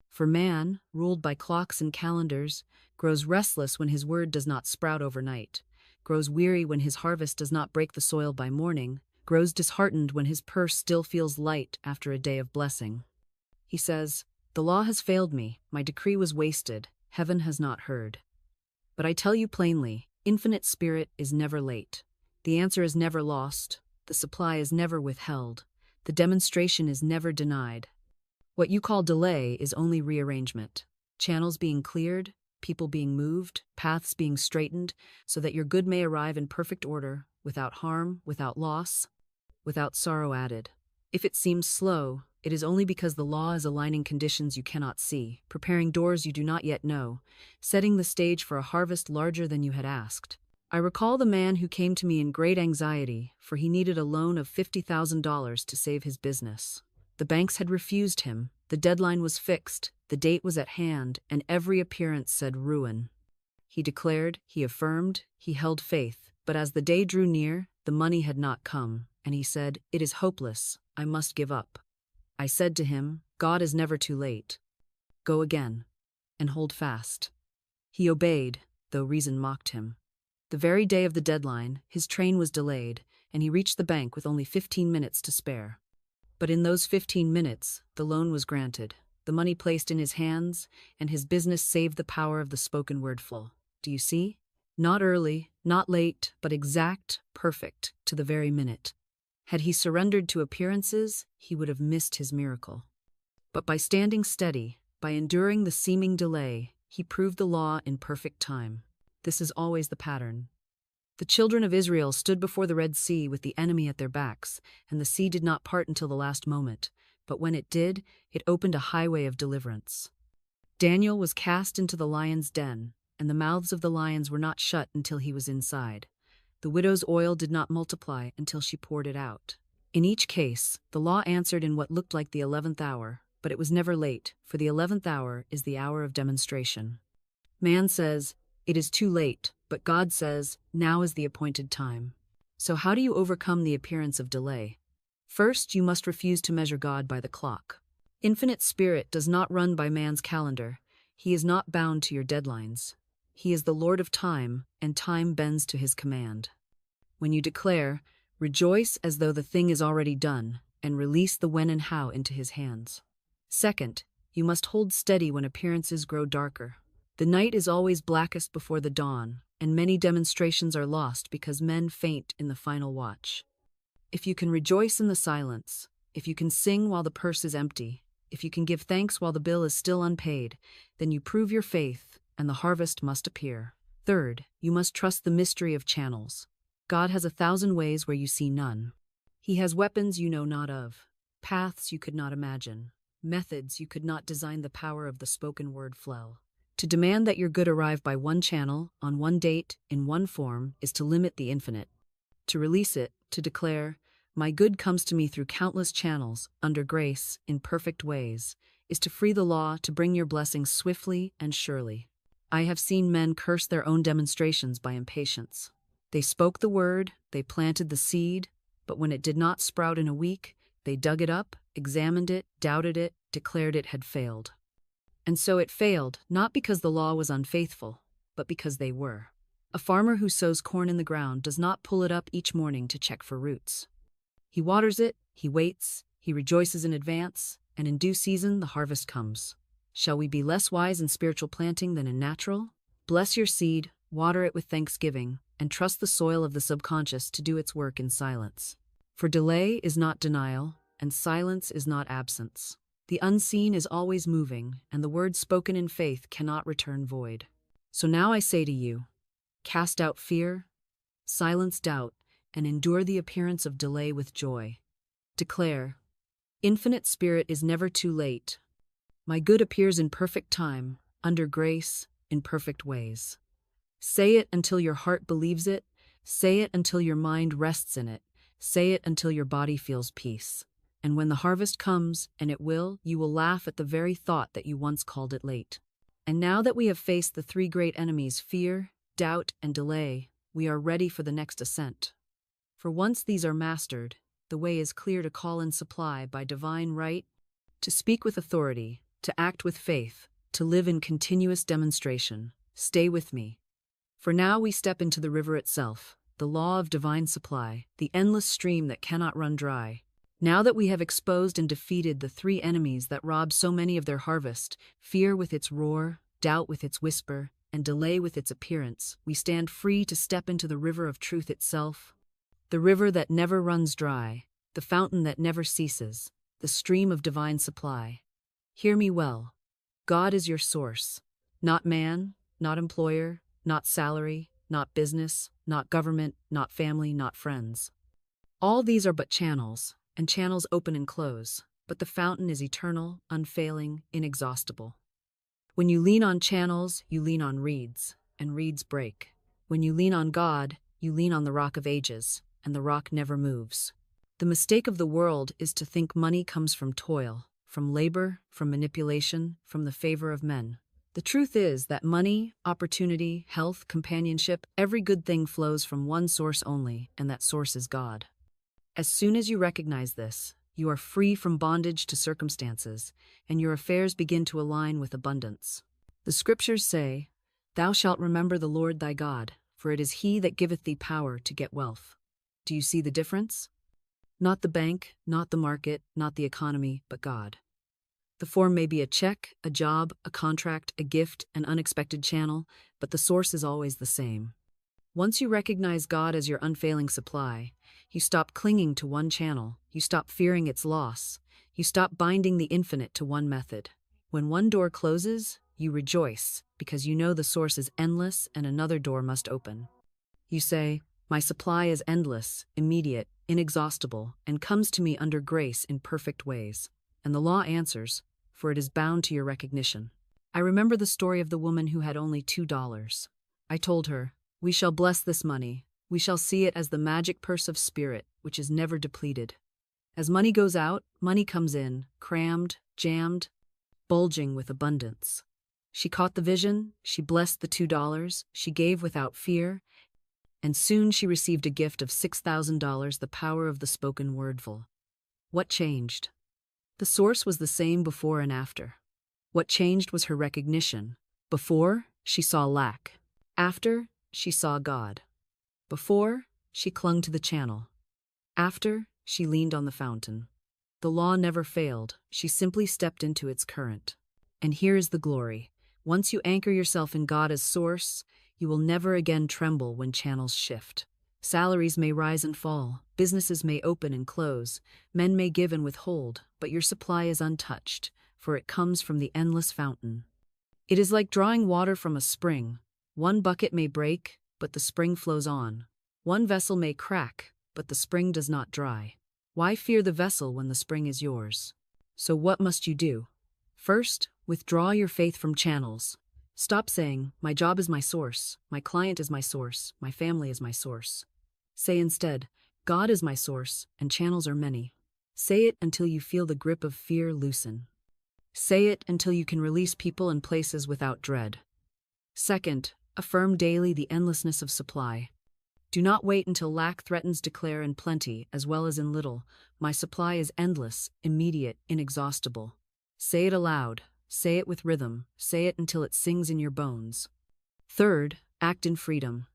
For man, ruled by clocks and calendars, grows restless when his word does not sprout overnight, grows weary when his harvest does not break the soil by morning, grows disheartened when his purse still feels light after a day of blessing. He says, "The law has failed me, my decree was wasted, heaven has not heard." But I tell you plainly, Infinite Spirit is never late. The answer is never lost, the supply is never withheld, the demonstration is never denied. What you call delay is only rearrangement. Channels being cleared, people being moved, paths being straightened, so that your good may arrive in perfect order, without harm, without loss, without sorrow added. If it seems slow, it is only because the law is aligning conditions you cannot see, preparing doors you do not yet know, setting the stage for a harvest larger than you had asked. I recall the man who came to me in great anxiety, for he needed a loan of $50,000 to save his business. The banks had refused him, the deadline was fixed, the date was at hand, and every appearance said ruin. He declared, he affirmed, he held faith, but as the day drew near, the money had not come, and he said, "It is hopeless, I must give up." I said to him, "God is never too late. Go again, and hold fast." He obeyed, though reason mocked him. The very day of the deadline, his train was delayed, and he reached the bank with only 15 minutes to spare. But in those 15 minutes, the loan was granted, the money placed in his hands, and his business saved the power of the spoken word flow. Do you see? Not early, not late, but exact, perfect, to the very minute. Had he surrendered to appearances, he would have missed his miracle. But by standing steady, by enduring the seeming delay, he proved the law in perfect time. This is always the pattern. The children of Israel stood before the Red Sea with the enemy at their backs, and the sea did not part until the last moment, but when it did, it opened a highway of deliverance. Daniel was cast into the lion's den, and the mouths of the lions were not shut until he was inside. The widow's oil did not multiply until she poured it out. In each case, the law answered in what looked like the 11th hour, but it was never late, for the 11th hour is the hour of demonstration. Man says, "It is too late," but God says, "Now is the appointed time." So how do you overcome the appearance of delay? First, you must refuse to measure God by the clock. Infinite Spirit does not run by man's calendar. He is not bound to your deadlines. He is the Lord of time, and time bends to his command. When you declare, rejoice as though the thing is already done, and release the when and how into his hands. Second, you must hold steady when appearances grow darker. The night is always blackest before the dawn, and many demonstrations are lost because men faint in the final watch. If you can rejoice in the silence, if you can sing while the purse is empty, if you can give thanks while the bill is still unpaid, then you prove your faith, and the harvest must appear. Third, you must trust the mystery of channels. God has 1,000 ways where you see none. He has weapons you know not of, paths you could not imagine, methods you could not design. The power of the spoken word flow. To demand that your good arrive by one channel, on one date, in one form, is to limit the infinite. To release it, to declare, "My good comes to me through countless channels, under grace, in perfect ways," is to free the law to bring your blessings swiftly and surely. I have seen men curse their own demonstrations by impatience. They spoke the word, they planted the seed, but when it did not sprout in a week, they dug it up, examined it, doubted it, declared it had failed. And so it failed, not because the law was unfaithful, but because they were. A farmer who sows corn in the ground does not pull it up each morning to check for roots. He waters it, he waits, he rejoices in advance, and in due season the harvest comes. Shall we be less wise in spiritual planting than in natural? Bless your seed, water it with thanksgiving, and trust the soil of the subconscious to do its work in silence. For delay is not denial, and silence is not absence. The unseen is always moving, and the word spoken in faith cannot return void. So now I say to you, cast out fear, silence doubt, and endure the appearance of delay with joy. Declare, Infinite Spirit is never too late. My good appears in perfect time, under grace, in perfect ways. Say it until your heart believes it. Say it until your mind rests in it. Say it until your body feels peace. And when the harvest comes, and it will, you will laugh at the very thought that you once called it late. And now that we have faced the three great enemies, fear, doubt, and delay, we are ready for the next ascent. For once these are mastered, the way is clear to call in supply by divine right, to speak with authority, to act with faith, to live in continuous demonstration. Stay with me. For now we step into the river itself, the law of divine supply, the endless stream that cannot run dry. Now that we have exposed and defeated the three enemies that rob so many of their harvest, fear with its roar, doubt with its whisper, and delay with its appearance, we stand free to step into the river of truth itself, the river that never runs dry, the fountain that never ceases, the stream of divine supply. Hear me well. God is your source, not man, not employer, not salary, not business, not government, not family, not friends. All these are but channels, and channels open and close, but the fountain is eternal, unfailing, inexhaustible. When you lean on channels, you lean on reeds, and reeds break. When you lean on God, you lean on the rock of ages, and the rock never moves. The mistake of the world is to think money comes from toil, from labor, from manipulation, from the favor of men. The truth is that money, opportunity, health, companionship, every good thing flows from one source only, and that source is God. As soon as you recognize this, you are free from bondage to circumstances, and your affairs begin to align with abundance. The scriptures say, "Thou shalt remember the Lord thy God, for it is he that giveth thee power to get wealth." Do you see the difference? Not the bank, not the market, not the economy, but God. The form may be a check, a job, a contract, a gift, an unexpected channel, but the source is always the same. Once you recognize God as your unfailing supply, you stop clinging to one channel, you stop fearing its loss, you stop binding the infinite to one method. When one door closes, you rejoice, because you know the source is endless and another door must open. You say, "My supply is endless, immediate, inexhaustible, and comes to me under grace in perfect ways." And the law answers, for it is bound to your recognition. I remember the story of the woman who had only $2. I told her, "We shall bless this money. We shall see it as the magic purse of spirit, which is never depleted. As money goes out, money comes in, crammed, jammed, bulging with abundance." She caught the vision, she blessed the $2, she gave without fear, and soon she received a gift of $6,000, the power of the spoken wordful. What changed? The source was the same before and after. What changed was her recognition. Before, she saw lack. After, she saw God. Before, she clung to the channel. After, she leaned on the fountain. The law never failed, she simply stepped into its current. And here is the glory. Once you anchor yourself in God as source, you will never again tremble when channels shift. Salaries may rise and fall, businesses may open and close, men may give and withhold, but your supply is untouched, for it comes from the endless fountain. It is like drawing water from a spring. One bucket may break, but the spring flows on. One vessel may crack, but the spring does not dry. Why fear the vessel when the spring is yours? So what must you do? First, withdraw your faith from channels. Stop saying, "My job is my source, my client is my source, my family is my source." Say instead, "God is my source, and channels are many." Say it until you feel the grip of fear loosen. Say it until you can release people and places without dread. Second, affirm daily the endlessness of supply. Do not wait until lack threatens. Declare in plenty as well as in little, "My supply is endless, immediate, inexhaustible." Say it aloud. Say it with rhythm. Say it until it sings in your bones. Third, act in freedom.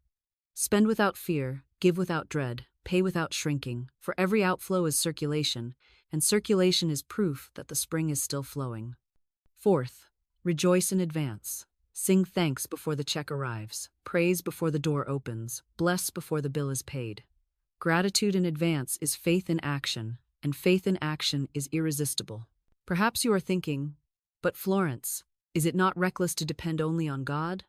Spend without fear, give without dread, pay without shrinking, for every outflow is circulation, and circulation is proof that the spring is still flowing. Fourth, rejoice in advance. Sing thanks before the check arrives, praise before the door opens, bless before the bill is paid. Gratitude in advance is faith in action, and faith in action is irresistible. Perhaps you are thinking, but Florence, is it not reckless to depend only on God?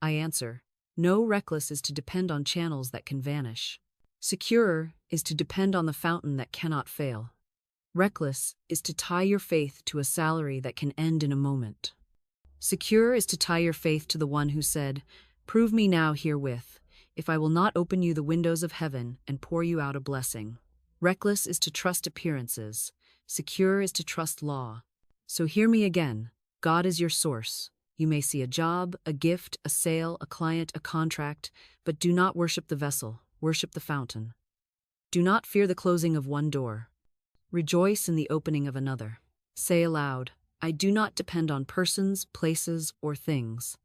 I answer, no, reckless is to depend on channels that can vanish. Secure is to depend on the fountain that cannot fail. Reckless is to tie your faith to a salary that can end in a moment. Secure is to tie your faith to the one who said, "Prove me now herewith, if I will not open you the windows of heaven and pour you out a blessing." Reckless is to trust appearances. Secure is to trust law. So hear me again. God is your source. You may see a job, a gift, a sale, a client, a contract, but do not worship the vessel, worship the fountain. Do not fear the closing of one door. Rejoice in the opening of another. Say aloud, I do not depend on persons, places, or things.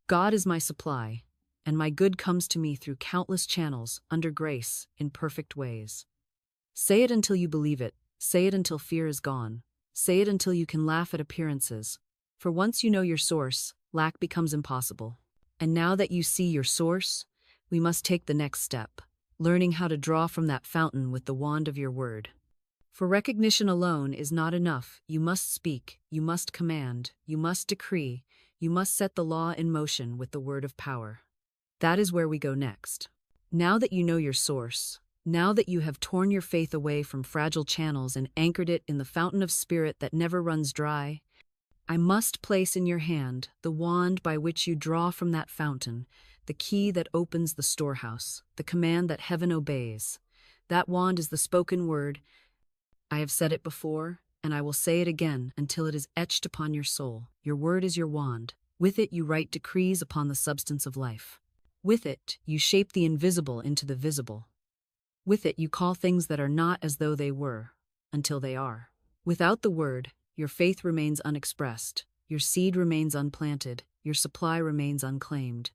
God is my supply, and my good comes to me through countless channels, under grace, in perfect ways. Say it until you believe it. Say it until fear is gone. Say it until you can laugh at appearances. For once you know your source, lack becomes impossible. And now that you see your source, we must take the next step, learning how to draw from that fountain with the wand of your word. For recognition alone is not enough. You must speak, you must command, you must decree, you must set the law in motion with the word of power. That is where we go next. Now that you know your source, now that you have torn your faith away from fragile channels and anchored it in the fountain of spirit that never runs dry, I must place in your hand the wand by which you draw from that fountain, the key that opens the storehouse, the command that heaven obeys. That wand is the spoken word. I have said it before, and I will say it again until it is etched upon your soul. Your word is your wand. With it you write decrees upon the substance of life. With it you shape the invisible into the visible. With it you call things that are not as though they were, until they are. Without the word, your faith remains unexpressed, your seed remains unplanted, your supply remains unclaimed.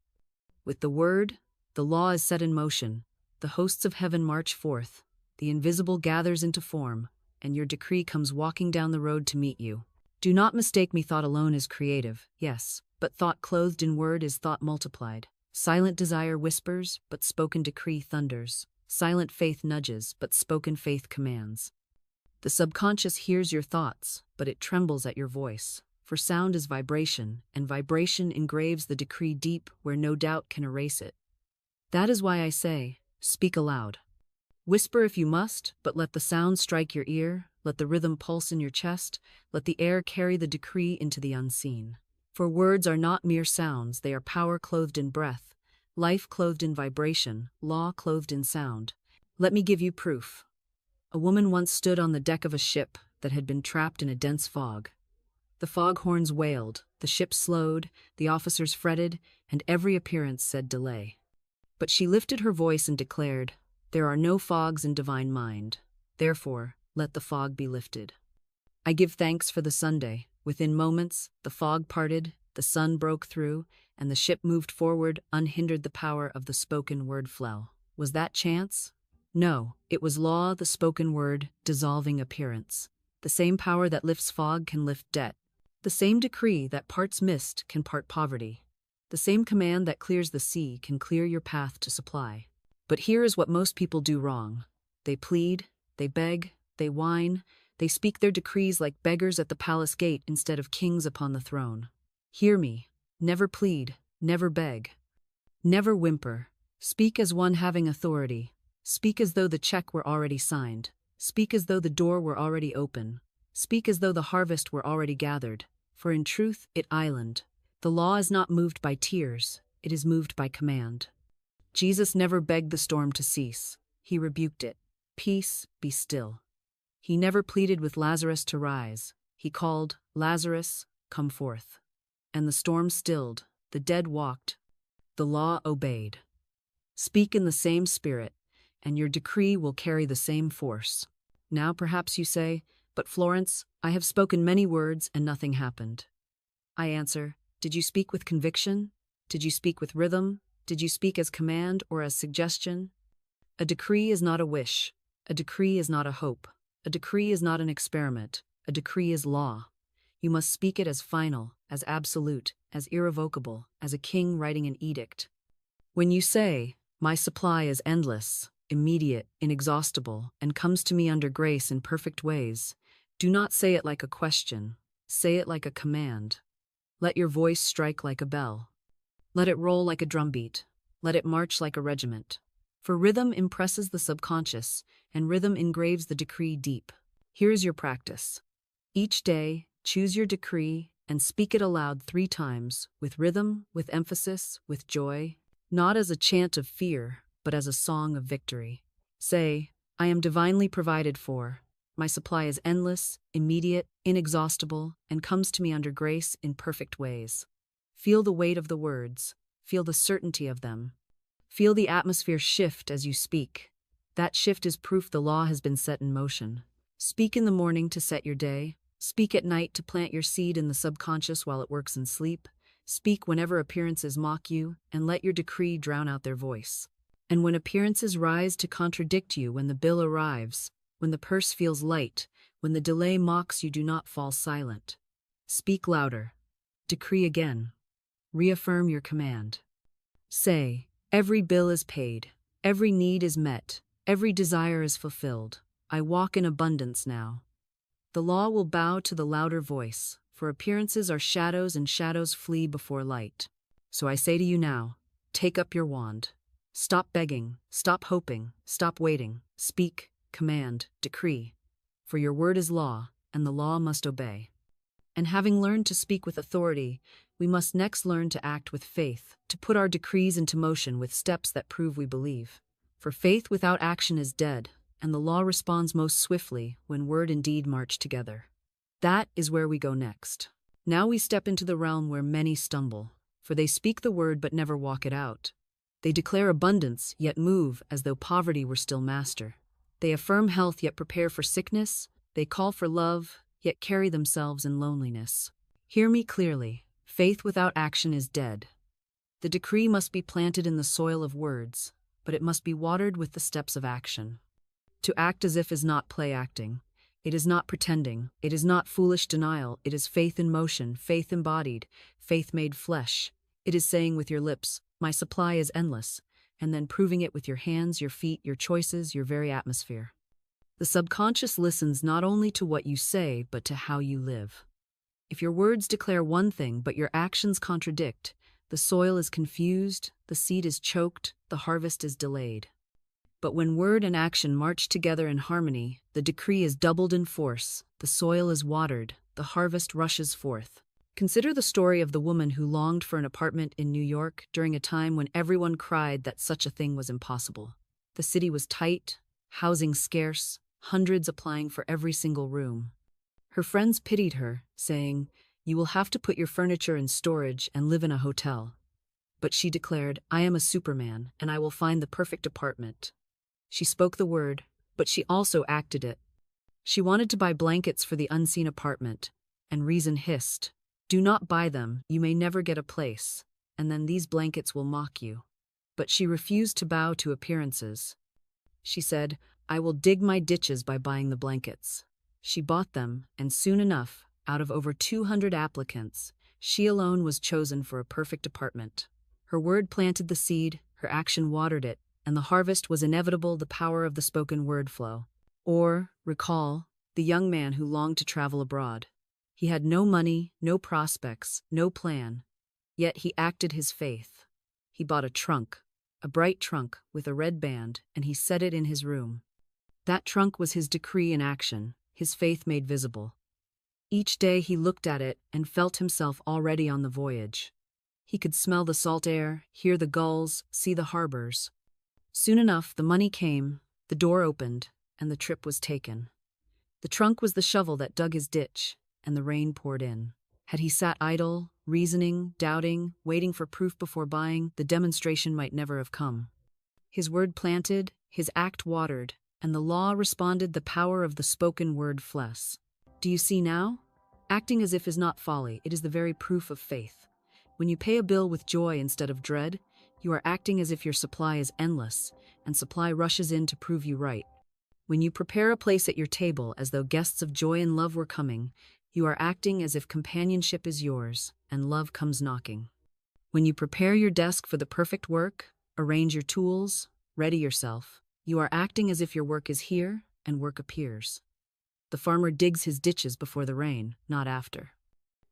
With the word, the law is set in motion, the hosts of heaven march forth, the invisible gathers into form, and your decree comes walking down the road to meet you. Do not mistake me, thought alone is creative, yes, but thought clothed in word is thought multiplied. Silent desire whispers, but spoken decree thunders. Silent faith nudges, but spoken faith commands. The subconscious hears your thoughts, but it trembles at your voice. For sound is vibration, and vibration engraves the decree deep where no doubt can erase it. That is why I say, speak aloud. Whisper if you must, but let the sound strike your ear, let the rhythm pulse in your chest, let the air carry the decree into the unseen. For words are not mere sounds, they are power clothed in breath, life clothed in vibration, law clothed in sound. Let me give you proof. A woman once stood on the deck of a ship that had been trapped in a dense fog. The foghorns wailed, the ship slowed, the officers fretted, and every appearance said delay. But she lifted her voice and declared, "There are no fogs in divine mind. Therefore, let the fog be lifted." I give thanks for the Sunday. Within moments, the fog parted, the sun broke through, and the ship moved forward, unhindered. The power of the spoken word fell. Was that chance? No, it was law, the spoken word, dissolving appearance. The same power that lifts fog can lift debt. The same decree that parts mist can part poverty. The same command that clears the sea can clear your path to supply. But here is what most people do wrong. They plead, they beg, they whine, they speak their decrees like beggars at the palace gate instead of kings upon the throne. Hear me. Never plead, never beg. Never whimper. Speak as one having authority. Speak as though the check were already signed. Speak as though the door were already open. Speak as though the harvest were already gathered. For in truth, it island. The law is not moved by tears, it is moved by command. Jesus never begged the storm to cease. He rebuked it. Peace, be still. He never pleaded with Lazarus to rise. He called, Lazarus, come forth. And the storm stilled, the dead walked, the law obeyed. Speak in the same spirit, and your decree will carry the same force. Now perhaps you say, but Florence, I have spoken many words and nothing happened. I answer, did you speak with conviction? Did you speak with rhythm? Did you speak as command or as suggestion? A decree is not a wish. A decree is not a hope. A decree is not an experiment. A decree is law. You must speak it as final, as absolute, as irrevocable, as a king writing an edict. When you say, my supply is endless, immediate, inexhaustible, and comes to me under grace in perfect ways, do not say it like a question. Say it like a command. Let your voice strike like a bell. Let it roll like a drumbeat. Let it march like a regiment. For rhythm impresses the subconscious, and rhythm engraves the decree deep. Here is your practice. Each day, choose your decree and speak it aloud 3 times, with rhythm, with emphasis, with joy, not as a chant of fear, but as a song of victory. Say, I am divinely provided for. My supply is endless, immediate, inexhaustible, and comes to me under grace in perfect ways. Feel the weight of the words. Feel the certainty of them. Feel the atmosphere shift as you speak. That shift is proof the law has been set in motion. Speak in the morning to set your day. Speak at night to plant your seed in the subconscious while it works in sleep. Speak whenever appearances mock you, and let your decree drown out their voice. And when appearances rise to contradict you, when the bill arrives, when the purse feels light, when the delay mocks you, do not fall silent. Speak louder. Decree again. Reaffirm your command. Say, every bill is paid, every need is met, every desire is fulfilled. I walk in abundance now. The law will bow to the louder voice, for appearances are shadows and shadows flee before light. So I say to you now, take up your wand. Stop begging, stop hoping, stop waiting. Speak, command, decree. For your word is law, and the law must obey. And having learned to speak with authority, we must next learn to act with faith, to put our decrees into motion with steps that prove we believe. For faith without action is dead, and the law responds most swiftly when word and deed march together. That is where we go next. Now we step into the realm where many stumble, for they speak the word but never walk it out. They declare abundance, yet move as though poverty were still master. They affirm health, yet prepare for sickness. They call for love, yet carry themselves in loneliness. Hear me clearly. Faith without action is dead. The decree must be planted in the soil of words, but it must be watered with the steps of action. To act as if is not play acting. It is not pretending. It is not foolish denial. It is faith in motion, faith embodied, faith made flesh. It is saying with your lips, my supply is endless, and then proving it with your hands, your feet, your choices, your very atmosphere. The subconscious listens not only to what you say, but to how you live. If your words declare one thing, but your actions contradict, the soil is confused, the seed is choked, the harvest is delayed. But when word and action march together in harmony, the decree is doubled in force, the soil is watered, the harvest rushes forth. Consider the story of the woman who longed for an apartment in New York during a time when everyone cried that such a thing was impossible. The city was tight, housing scarce, hundreds applying for every single room. Her friends pitied her, saying, "You will have to put your furniture in storage and live in a hotel." But she declared, "I am a Superman, and I will find the perfect apartment." She spoke the word, but she also acted it. She wanted to buy blankets for the unseen apartment, and reason hissed, "Do not buy them, you may never get a place, and then these blankets will mock you." But she refused to bow to appearances. She said, "I will dig my ditches by buying the blankets." She bought them, and soon enough, out of over 200 applicants, she alone was chosen for a perfect apartment. Her word planted the seed, her action watered it, and the harvest was inevitable, the power of the spoken word flow. Or, recall, the young man who longed to travel abroad. He had no money, no prospects, no plan, yet he acted his faith. He bought a trunk, a bright trunk with a red band, and he set it in his room. That trunk was his decree in action, his faith made visible. Each day he looked at it and felt himself already on the voyage. He could smell the salt air, hear the gulls, see the harbors. Soon enough, the money came, the door opened, and the trip was taken. The trunk was the shovel that dug his ditch, and the rain poured in. Had he sat idle, reasoning, doubting, waiting for proof before buying, the demonstration might never have come. His word planted, his act watered, and the law responded, the power of the spoken word flesh. Do you see now? Acting as if is not folly, it is the very proof of faith. When you pay a bill with joy instead of dread, you are acting as if your supply is endless, and supply rushes in to prove you right. When you prepare a place at your table as though guests of joy and love were coming, you are acting as if companionship is yours, and love comes knocking. When you prepare your desk for the perfect work, arrange your tools, ready yourself, you are acting as if your work is here, and work appears. The farmer digs his ditches before the rain, not after.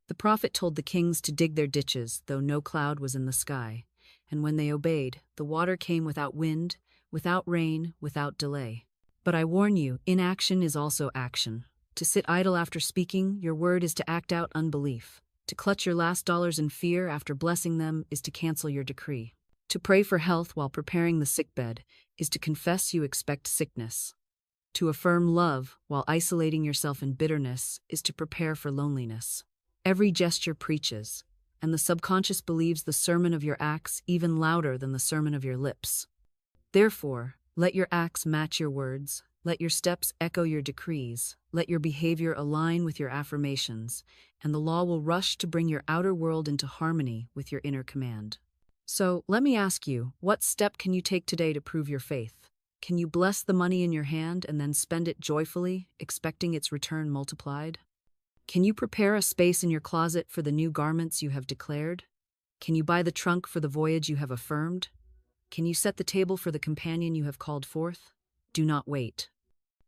The prophet told the kings to dig their ditches, though no cloud was in the sky, and when they obeyed, the water came without wind, without rain, without delay. But I warn you, inaction is also action. To sit idle after speaking, your word is to act out unbelief. To clutch your last dollars in fear after blessing them is to cancel your decree. To pray for health while preparing the sickbed is to confess you expect sickness. To affirm love while isolating yourself in bitterness is to prepare for loneliness. Every gesture preaches, and the subconscious believes the sermon of your acts even louder than the sermon of your lips. Therefore, let your acts match your words, let your steps echo your decrees, let your behavior align with your affirmations, and the law will rush to bring your outer world into harmony with your inner command. So, let me ask you, what step can you take today to prove your faith? Can you bless the money in your hand and then spend it joyfully, expecting its return multiplied? Can you prepare a space in your closet for the new garments you have declared? Can you buy the trunk for the voyage you have affirmed? Can you set the table for the companion you have called forth? Do not wait.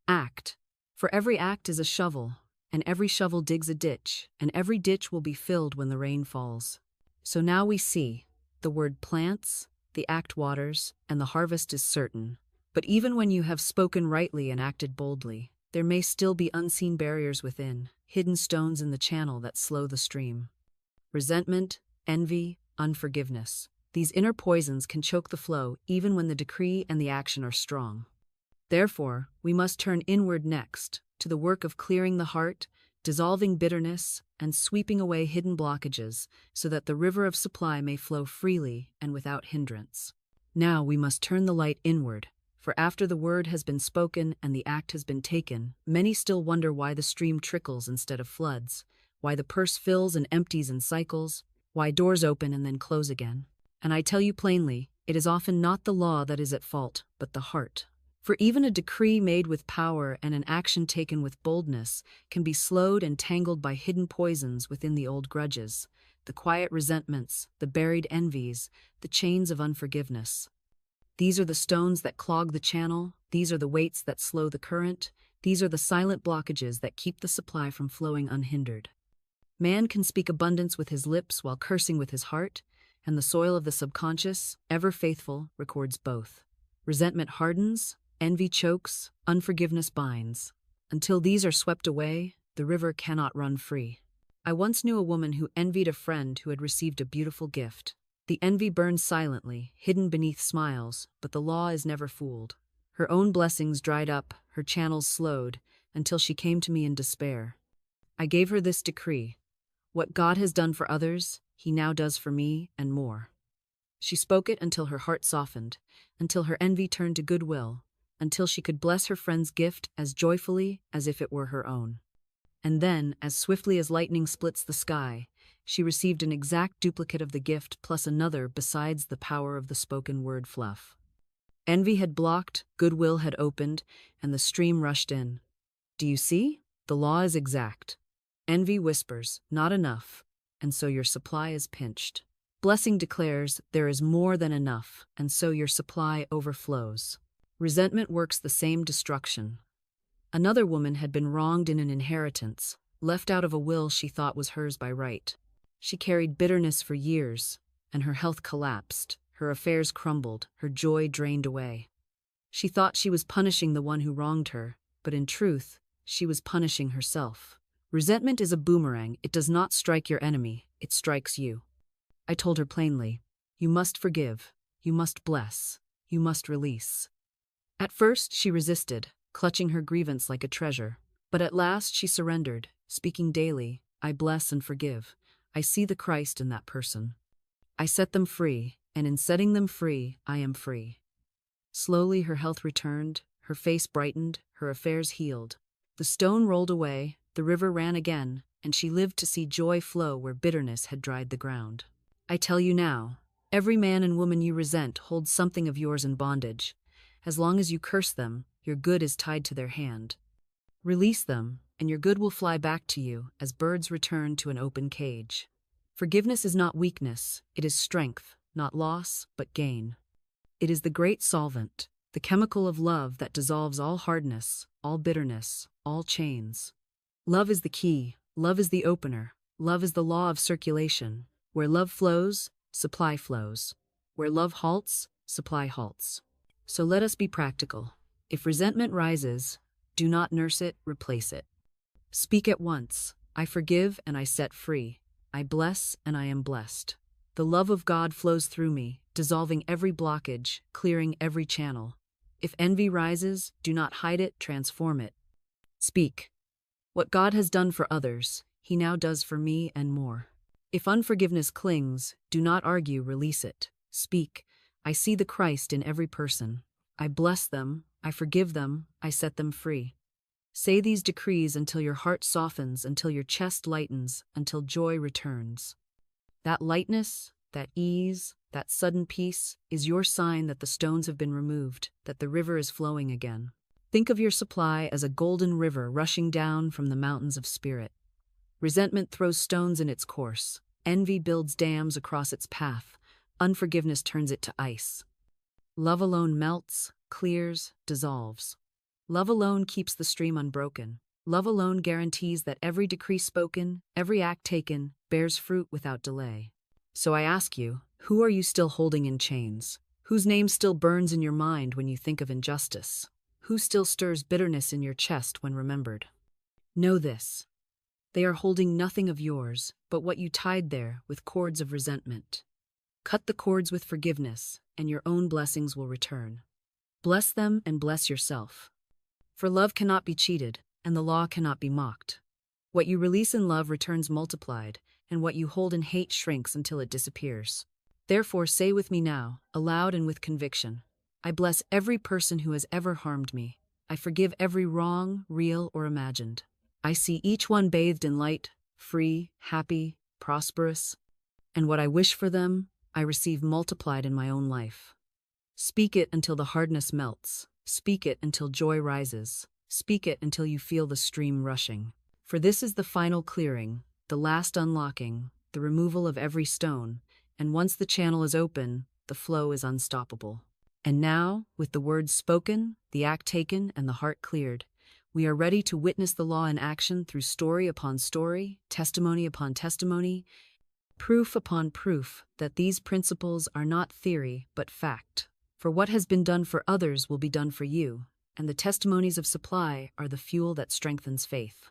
Act. For every act is a shovel, and every shovel digs a ditch, and every ditch will be filled when the rain falls. So now we see, the word plants, the act waters, and the harvest is certain. But even when you have spoken rightly and acted boldly, there may still be unseen barriers within, hidden stones in the channel that slow the stream. Resentment, envy, unforgiveness. These inner poisons can choke the flow even when the decree and the action are strong. Therefore, we must turn inward next, to the work of clearing the heart, dissolving bitterness, and sweeping away hidden blockages so that the river of supply may flow freely and without hindrance. Now we must turn the light inward, for after the word has been spoken and the act has been taken, many still wonder why the stream trickles instead of floods, why the purse fills and empties in cycles, why doors open and then close again. And I tell you plainly, it is often not the law that is at fault, but the heart. For even a decree made with power and an action taken with boldness can be slowed and tangled by hidden poisons within the old grudges, the quiet resentments, the buried envies, the chains of unforgiveness. These are the stones that clog the channel, these are the weights that slow the current, these are the silent blockages that keep the supply from flowing unhindered. Man can speak abundance with his lips while cursing with his heart, and the soil of the subconscious, ever faithful, records both. Resentment hardens, envy chokes, unforgiveness binds. Until these are swept away, the river cannot run free. I once knew a woman who envied a friend who had received a beautiful gift. The envy burned silently, hidden beneath smiles, but the law is never fooled. Her own blessings dried up, her channels slowed, until she came to me in despair. I gave her this decree: what God has done for others, He now does for me, and more. She spoke it until her heart softened, until her envy turned to goodwill, until she could bless her friend's gift as joyfully as if it were her own. And then, as swiftly as lightning splits the sky, she received an exact duplicate of the gift plus another besides the power of the spoken word fluff. Envy had blocked, goodwill had opened, and the stream rushed in. Do you see? The law is exact. Envy whispers, not enough, and so your supply is pinched. Blessing declares, there is more than enough, and so your supply overflows. Resentment works the same destruction. Another woman had been wronged in an inheritance, left out of a will she thought was hers by right. She carried bitterness for years, and her health collapsed, her affairs crumbled, her joy drained away. She thought she was punishing the one who wronged her, but in truth, she was punishing herself. Resentment is a boomerang. It does not strike your enemy, it strikes you. I told her plainly, you must forgive, you must bless, you must release. At first, she resisted, clutching her grievance like a treasure. But at last she surrendered, speaking daily, I bless and forgive. I see the Christ in that person. I set them free, and in setting them free, I am free. Slowly her health returned, her face brightened, her affairs healed. The stone rolled away, the river ran again, and she lived to see joy flow where bitterness had dried the ground. I tell you now, every man and woman you resent holds something of yours in bondage. As long as you curse them, your good is tied to their hand. Release them, and your good will fly back to you as birds return to an open cage. Forgiveness is not weakness, it is strength, not loss, but gain. It is the great solvent, the chemical of love that dissolves all hardness, all bitterness, all chains. Love is the key, love is the opener, love is the law of circulation. Where love flows, supply flows. Where love halts, supply halts. So let us be practical. If resentment rises, do not nurse it, replace it. Speak at once, I forgive and I set free. I bless and I am blessed. The love of God flows through me, dissolving every blockage, clearing every channel. If envy rises, do not hide it, transform it. Speak. What God has done for others, He now does for me and more. If unforgiveness clings, do not argue, release it. Speak. I see the Christ in every person. I bless them, I forgive them, I set them free. Say these decrees until your heart softens, until your chest lightens, until joy returns. That lightness, that ease, that sudden peace is your sign that the stones have been removed, that the river is flowing again. Think of your supply as a golden river rushing down from the mountains of spirit. Resentment throws stones in its course. Envy builds dams across its path. Unforgiveness turns it to ice. Love alone melts, clears, dissolves. Love alone keeps the stream unbroken. Love alone guarantees that every decree spoken, every act taken, bears fruit without delay. So I ask you, who are you still holding in chains? Whose name still burns in your mind when you think of injustice? Who still stirs bitterness in your chest when remembered? Know this. They are holding nothing of yours but what you tied there with cords of resentment. Cut the cords with forgiveness, and your own blessings will return. Bless them and bless yourself. For love cannot be cheated, and the law cannot be mocked. What you release in love returns multiplied, and what you hold in hate shrinks until it disappears. Therefore say with me now, aloud and with conviction, I bless every person who has ever harmed me. I forgive every wrong, real or imagined. I see each one bathed in light, free, happy, prosperous. And what I wish for them, I receive multiplied in my own life. Speak it until the hardness melts. Speak it until joy rises. Speak it until you feel the stream rushing. For this is the final clearing, the last unlocking, the removal of every stone, and once the channel is open, the flow is unstoppable. And now, with the words spoken, the act taken, and the heart cleared, we are ready to witness the law in action through story upon story, testimony upon testimony, proof upon proof that these principles are not theory but fact. For what has been done for others will be done for you, and the testimonies of supply are the fuel that strengthens faith.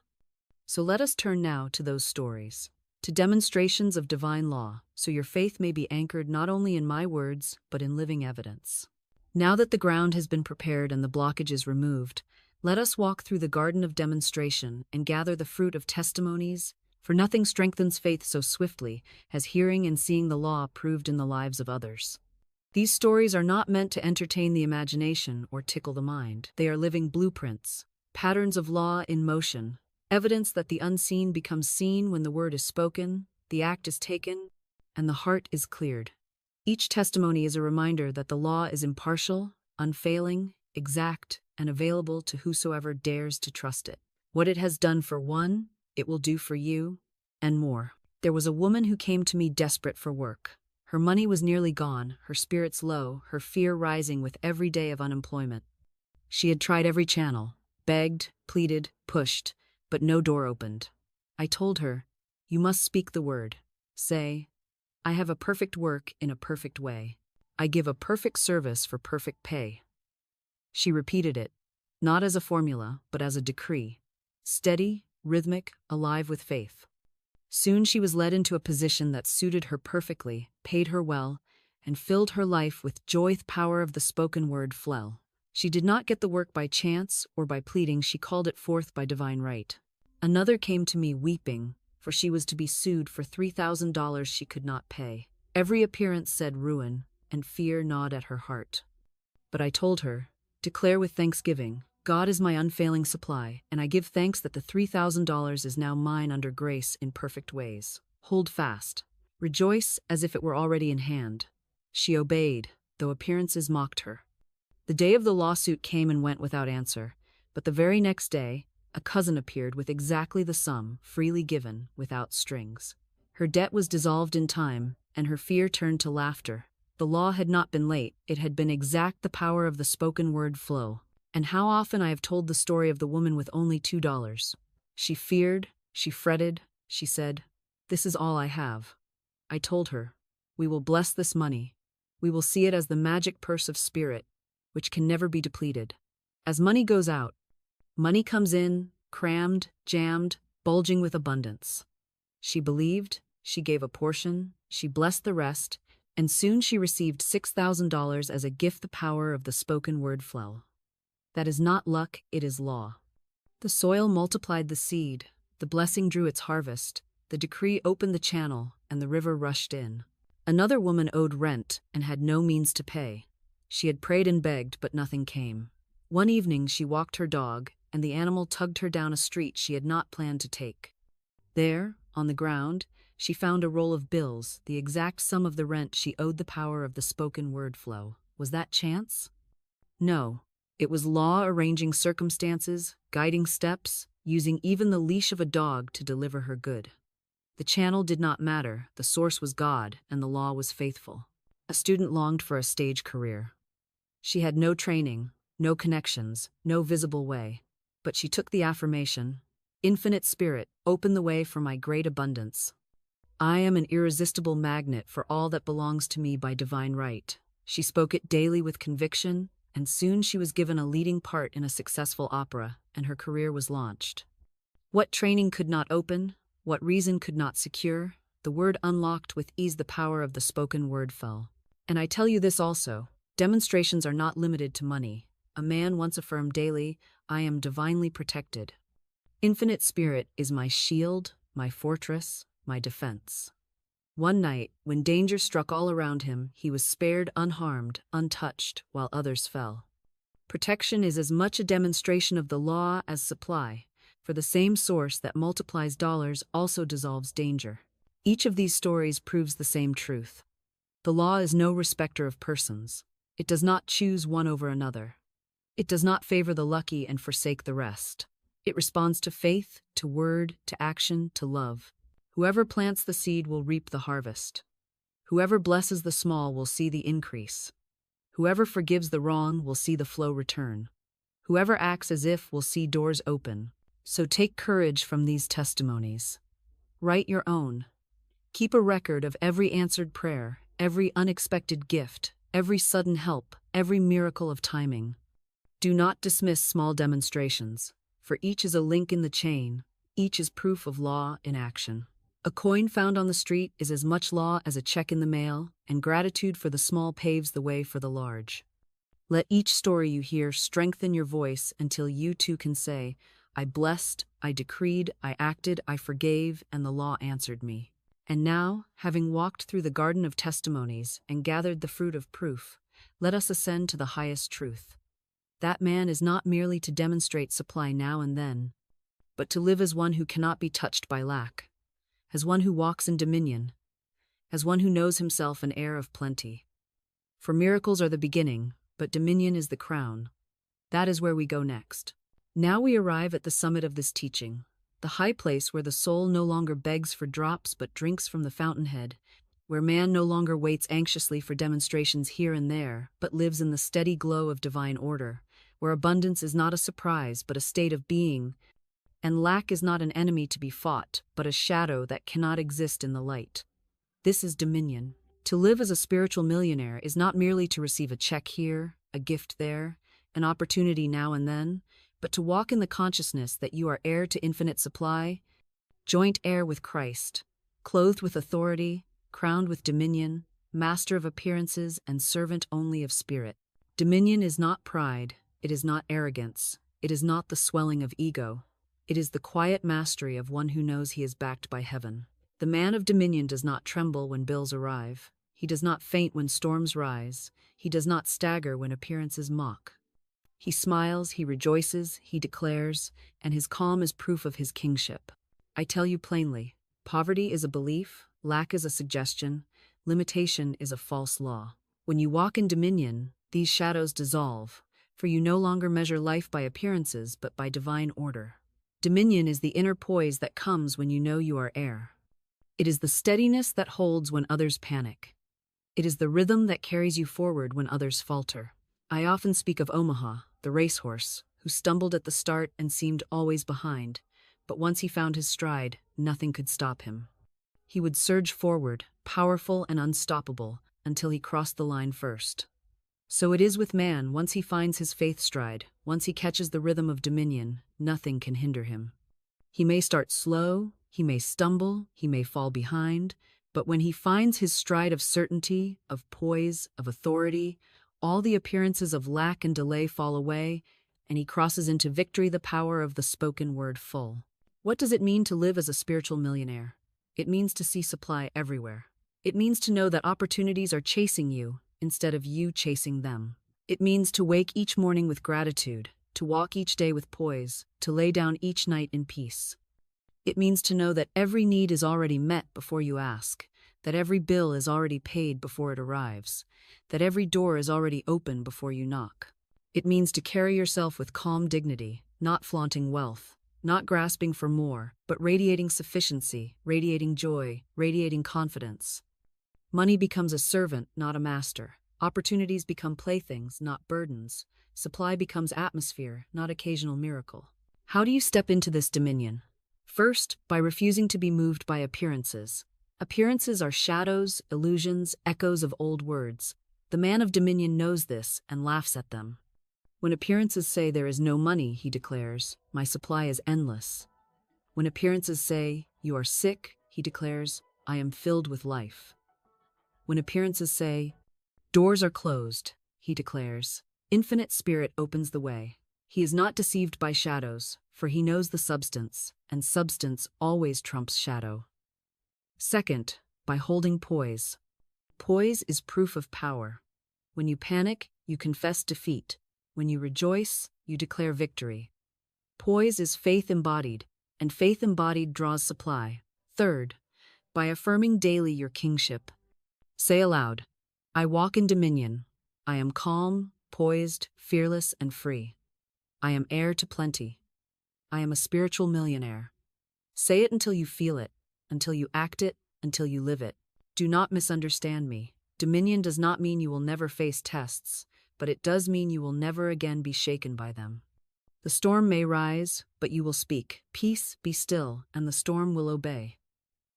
So let us turn now to those stories, to demonstrations of divine law, so your faith may be anchored not only in my words, but in living evidence. Now that the ground has been prepared and the blockage is removed, let us walk through the garden of demonstration and gather the fruit of testimonies, for nothing strengthens faith so swiftly as hearing and seeing the law proved in the lives of others. These stories are not meant to entertain the imagination or tickle the mind. They are living blueprints, patterns of law in motion, evidence that the unseen becomes seen when the word is spoken, the act is taken, and the heart is cleared. Each testimony is a reminder that the law is impartial, unfailing, exact, and available to whosoever dares to trust it. What it has done for one, it will do for you, and more. There was a woman who came to me desperate for work. Her money was nearly gone, her spirits low, her fear rising with every day of unemployment. She had tried every channel, begged, pleaded, pushed, but no door opened. I told her, you must speak the word. Say, I have a perfect work in a perfect way. I give a perfect service for perfect pay. She repeated it, not as a formula, but as a decree. Steady, rhythmic, alive with faith. Soon she was led into a position that suited her perfectly, paid her well, and filled her life with joy. The power of the spoken word flell. She did not get the work by chance or by pleading, she called it forth by divine right. Another came to me weeping, for she was to be sued for $3,000 she could not pay. Every appearance said ruin, and fear gnawed at her heart. But I told her, declare with thanksgiving, God is my unfailing supply, and I give thanks that the $3,000 is now mine under grace in perfect ways. Hold fast. Rejoice as if it were already in hand. She obeyed, though appearances mocked her. The day of the lawsuit came and went without answer, but the very next day, a cousin appeared with exactly the sum, freely given, without strings. Her debt was dissolved in time, and her fear turned to laughter. The law had not been late, it had been exact, the power of the spoken word flow. And how often I have told the story of the woman with only $2. She feared, she fretted, she said, "This is all I have." I told her, "We will bless this money. We will see it as the magic purse of spirit, which can never be depleted. As money goes out, money comes in, crammed, jammed, bulging with abundance." She believed, she gave a portion, she blessed the rest, and soon she received $6,000 as a gift. The power of the spoken word flow. That is not luck, it is law. The soil multiplied the seed, the blessing drew its harvest, the decree opened the channel, and the river rushed in. Another woman owed rent and had no means to pay. She had prayed and begged, but nothing came. One evening she walked her dog, and the animal tugged her down a street she had not planned to take. There, on the ground, she found a roll of bills, the exact sum of the rent she owed. The power of the spoken word flow. Was that chance? No. It was law arranging circumstances, guiding steps, using even the leash of a dog to deliver her good. The channel did not matter, the source was God, and the law was faithful. A student longed for a stage career. She had no training, no connections, no visible way. But she took the affirmation, "Infinite Spirit, open the way for my great abundance. I am an irresistible magnet for all that belongs to me by divine right." She spoke it daily with conviction, and soon she was given a leading part in a successful opera, and her career was launched. What training could not open, what reason could not secure, the word unlocked with ease. The power of the spoken word fell. And I tell you this also, demonstrations are not limited to money. A man once affirmed daily, "I am divinely protected. Infinite Spirit is my shield, my fortress, my defense." One night, when danger struck all around him, he was spared unharmed, untouched, while others fell. Protection is as much a demonstration of the law as supply, for the same source that multiplies dollars also dissolves danger. Each of these stories proves the same truth. The law is no respecter of persons. It does not choose one over another. It does not favor the lucky and forsake the rest. It responds to faith, to word, to action, to love. Whoever plants the seed will reap the harvest. Whoever blesses the small will see the increase. Whoever forgives the wrong will see the flow return. Whoever acts as if will see doors open. So take courage from these testimonies. Write your own. Keep a record of every answered prayer, every unexpected gift, every sudden help, every miracle of timing. Do not dismiss small demonstrations, for each is a link in the chain, each is proof of law in action. A coin found on the street is as much law as a check in the mail, and gratitude for the small paves the way for the large. Let each story you hear strengthen your voice until you too can say, "I blessed, I decreed, I acted, I forgave, and the law answered me." And now, having walked through the garden of testimonies and gathered the fruit of proof, let us ascend to the highest truth. That man is not merely to demonstrate supply now and then, but to live as one who cannot be touched by lack, as one who walks in dominion, as one who knows himself an heir of plenty. For miracles are the beginning, but dominion is the crown. That is where we go next. Now we arrive at the summit of this teaching, the high place where the soul no longer begs for drops but drinks from the fountainhead, where man no longer waits anxiously for demonstrations here and there, but lives in the steady glow of divine order, where abundance is not a surprise but a state of being, and lack is not an enemy to be fought, but a shadow that cannot exist in the light. This is dominion. To live as a spiritual millionaire is not merely to receive a check here, a gift there, an opportunity now and then, but to walk in the consciousness that you are heir to infinite supply, joint heir with Christ, clothed with authority, crowned with dominion, master of appearances and servant only of spirit. Dominion is not pride, it is not arrogance, it is not the swelling of ego. It is the quiet mastery of one who knows he is backed by heaven. The man of dominion does not tremble when bills arrive. He does not faint when storms rise. He does not stagger when appearances mock. He smiles, he rejoices, he declares, and his calm is proof of his kingship. I tell you plainly, poverty is a belief, lack is a suggestion, limitation is a false law. When you walk in dominion, these shadows dissolve, for you no longer measure life by appearances but by divine order. Dominion is the inner poise that comes when you know you are heir. It is the steadiness that holds when others panic. It is the rhythm that carries you forward when others falter. I often speak of Omaha, the racehorse, who stumbled at the start and seemed always behind, but once he found his stride, nothing could stop him. He would surge forward, powerful and unstoppable, until he crossed the line first. So it is with man. Once he finds his faith stride, once he catches the rhythm of dominion, nothing can hinder him. He may start slow, he may stumble, he may fall behind, but when he finds his stride of certainty, of poise, of authority, all the appearances of lack and delay fall away, and he crosses into victory, the power of the spoken word full. What does it mean to live as a spiritual millionaire? It means to see supply everywhere. It means to know that opportunities are chasing you instead of you chasing them. It means to wake each morning with gratitude, to walk each day with poise, to lay down each night in peace. It means to know that every need is already met before you ask, that every bill is already paid before it arrives, that every door is already open before you knock. It means to carry yourself with calm dignity, not flaunting wealth, not grasping for more, but radiating sufficiency, radiating joy, radiating confidence. Money becomes a servant, not a master. Opportunities become playthings, not burdens. Supply becomes atmosphere, not occasional miracle. How do you step into this dominion? First, by refusing to be moved by appearances. Appearances are shadows, illusions, echoes of old words. The man of dominion knows this and laughs at them. When appearances say there is no money, he declares, my supply is endless. When appearances say you are sick, he declares, I am filled with life. When appearances say doors are closed, he declares, infinite spirit opens the way. He is not deceived by shadows, for he knows the substance, and substance always trumps shadow. Second, by holding poise. Poise is proof of power. When you panic, you confess defeat. When you rejoice, you declare victory. Poise is faith embodied, and faith embodied draws supply. Third, by affirming daily your kingship. Say aloud, I walk in dominion. I am calm, poised, fearless, and free. I am heir to plenty. I am a spiritual millionaire. Say it until you feel it, until you act it, until you live it. Do not misunderstand me. Dominion does not mean you will never face tests, but it does mean you will never again be shaken by them. The storm may rise, but you will speak, peace, be still, and the storm will obey.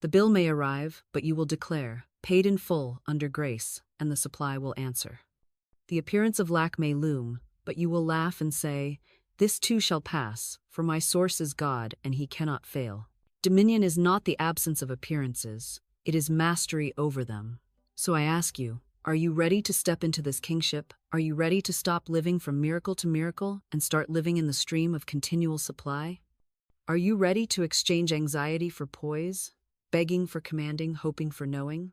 The bill may arrive, but you will declare, paid in full, under grace, and the supply will answer. The appearance of lack may loom, but you will laugh and say, this too shall pass, for my source is God, and he cannot fail. Dominion is not the absence of appearances, it is mastery over them. So I ask you, are you ready to step into this kingship? Are you ready to stop living from miracle to miracle and start living in the stream of continual supply? Are you ready to exchange anxiety for poise, begging for commanding, hoping for knowing?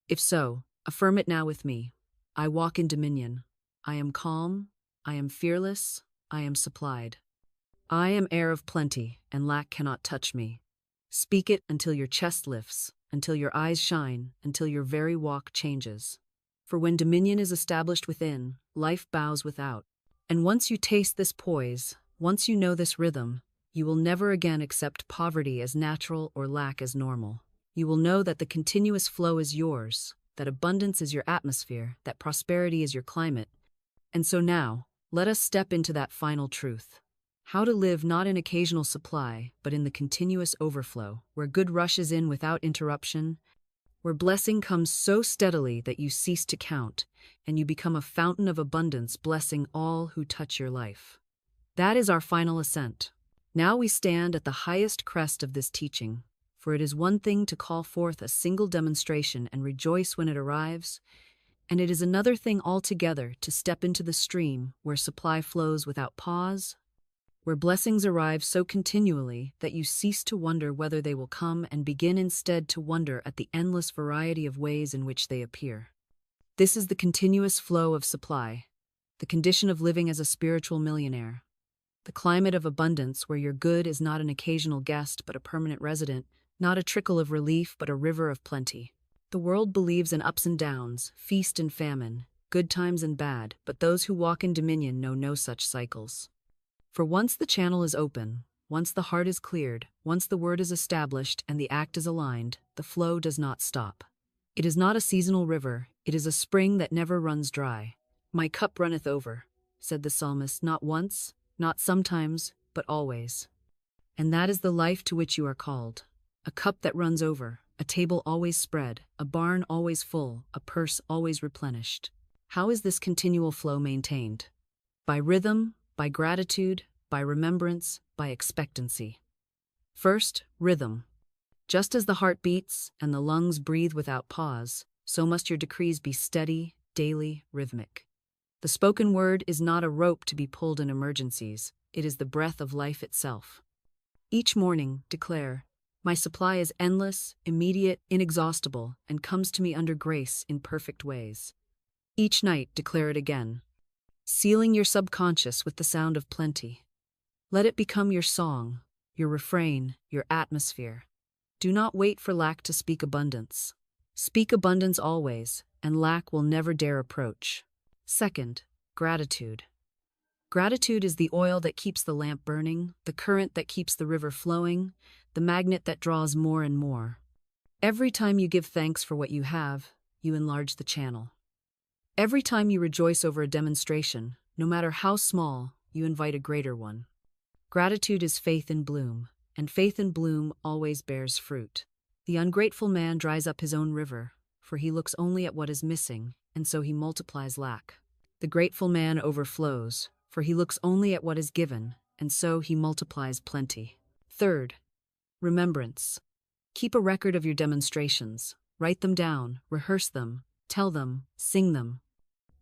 If so, affirm it now with me. I walk in dominion. I am calm. I am fearless. I am supplied. I am heir of plenty, and lack cannot touch me. Speak it until your chest lifts, until your eyes shine, until your very walk changes. For when dominion is established within, life bows without. And once you taste this poise, once you know this rhythm, you will never again accept poverty as natural or lack as normal. You will know that the continuous flow is yours, that abundance is your atmosphere, that prosperity is your climate. And so now, let us step into that final truth. How to live not in occasional supply, but in the continuous overflow, where good rushes in without interruption, where blessing comes so steadily that you cease to count, and you become a fountain of abundance, blessing all who touch your life. That is our final ascent. Now we stand at the highest crest of this teaching, for it is one thing to call forth a single demonstration and rejoice when it arrives, and it is another thing altogether to step into the stream where supply flows without pause, where blessings arrive so continually that you cease to wonder whether they will come and begin instead to wonder at the endless variety of ways in which they appear. This is the continuous flow of supply, the condition of living as a spiritual millionaire, the climate of abundance where your good is not an occasional guest but a permanent resident, not a trickle of relief but a river of plenty. The world believes in ups and downs, feast and famine, good times and bad, but those who walk in dominion know no such cycles. For once the channel is open, once the heart is cleared, once the word is established and the act is aligned, the flow does not stop. It is not a seasonal river, it is a spring that never runs dry. My cup runneth over, said the psalmist, not once, not sometimes, but always. And that is the life to which you are called. A cup that runs over, a table always spread, a barn always full, a purse always replenished. How is this continual flow maintained? By rhythm, by gratitude, by remembrance, by expectancy. First, rhythm. Just as the heart beats and the lungs breathe without pause, so must your decrees be steady, daily, rhythmic. The spoken word is not a rope to be pulled in emergencies, it is the breath of life itself. Each morning, declare, my supply is endless, immediate, inexhaustible, and comes to me under grace in perfect ways. Each night, declare it again, sealing your subconscious with the sound of plenty. Let it become your song, your refrain, your atmosphere. Do not wait for lack to speak abundance. Speak abundance always, and lack will never dare approach. Second, gratitude. Gratitude is the oil that keeps the lamp burning, the current that keeps the river flowing, the magnet that draws more and more. Every time you give thanks for what you have, you enlarge the channel. Every time you rejoice over a demonstration, no matter how small, you invite a greater one. Gratitude is faith in bloom, and faith in bloom always bears fruit. The ungrateful man dries up his own river, for he looks only at what is missing, and so he multiplies lack. The grateful man overflows, for he looks only at what is given, and so he multiplies plenty. Third, remembrance. Keep a record of your demonstrations. Write them down, rehearse them, tell them, sing them.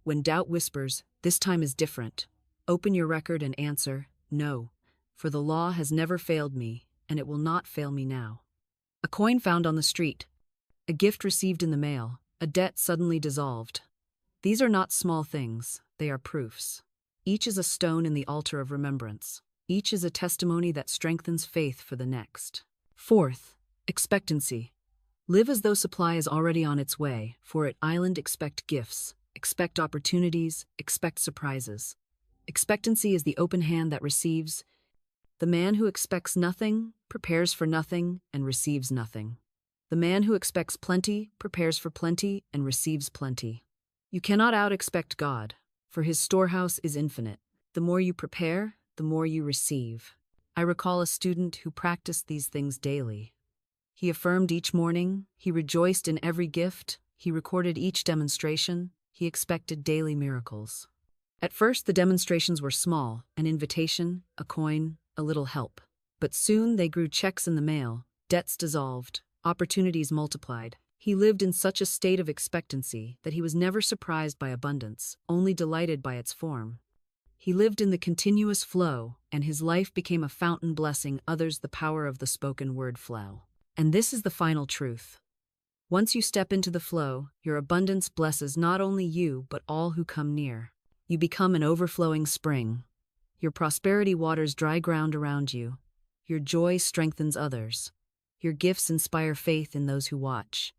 When doubt whispers, this time is different, open your record and answer, no, for the law has never failed me, and it will not fail me now. A coin found on the street, a gift received in the mail, a debt suddenly dissolved. These are not small things, they are proofs. Each is a stone in the altar of remembrance. Each is a testimony that strengthens faith for the next. Fourth, expectancy. Live as though supply is already on its way, for at Island expect gifts, expect opportunities, expect surprises. Expectancy is the open hand that receives. The man who expects nothing, prepares for nothing, and receives nothing. The man who expects plenty, prepares for plenty, and receives plenty. You cannot out-expect God, for his storehouse is infinite. The more you prepare, the more you receive. I recall a student who practiced these things daily. He affirmed each morning, he rejoiced in every gift, he recorded each demonstration, he expected daily miracles. At first the demonstrations were small, an invitation, a coin, a little help. But soon they grew checks in the mail, debts dissolved, opportunities multiplied. He lived in such a state of expectancy that he was never surprised by abundance, only delighted by its form. He lived in the continuous flow, and his life became a fountain blessing others the power of the spoken word flow. And this is the final truth. Once you step into the flow, your abundance blesses not only you but all who come near. You become an overflowing spring. Your prosperity waters dry ground around you. Your joy strengthens others. Your gifts inspire faith in those who watch.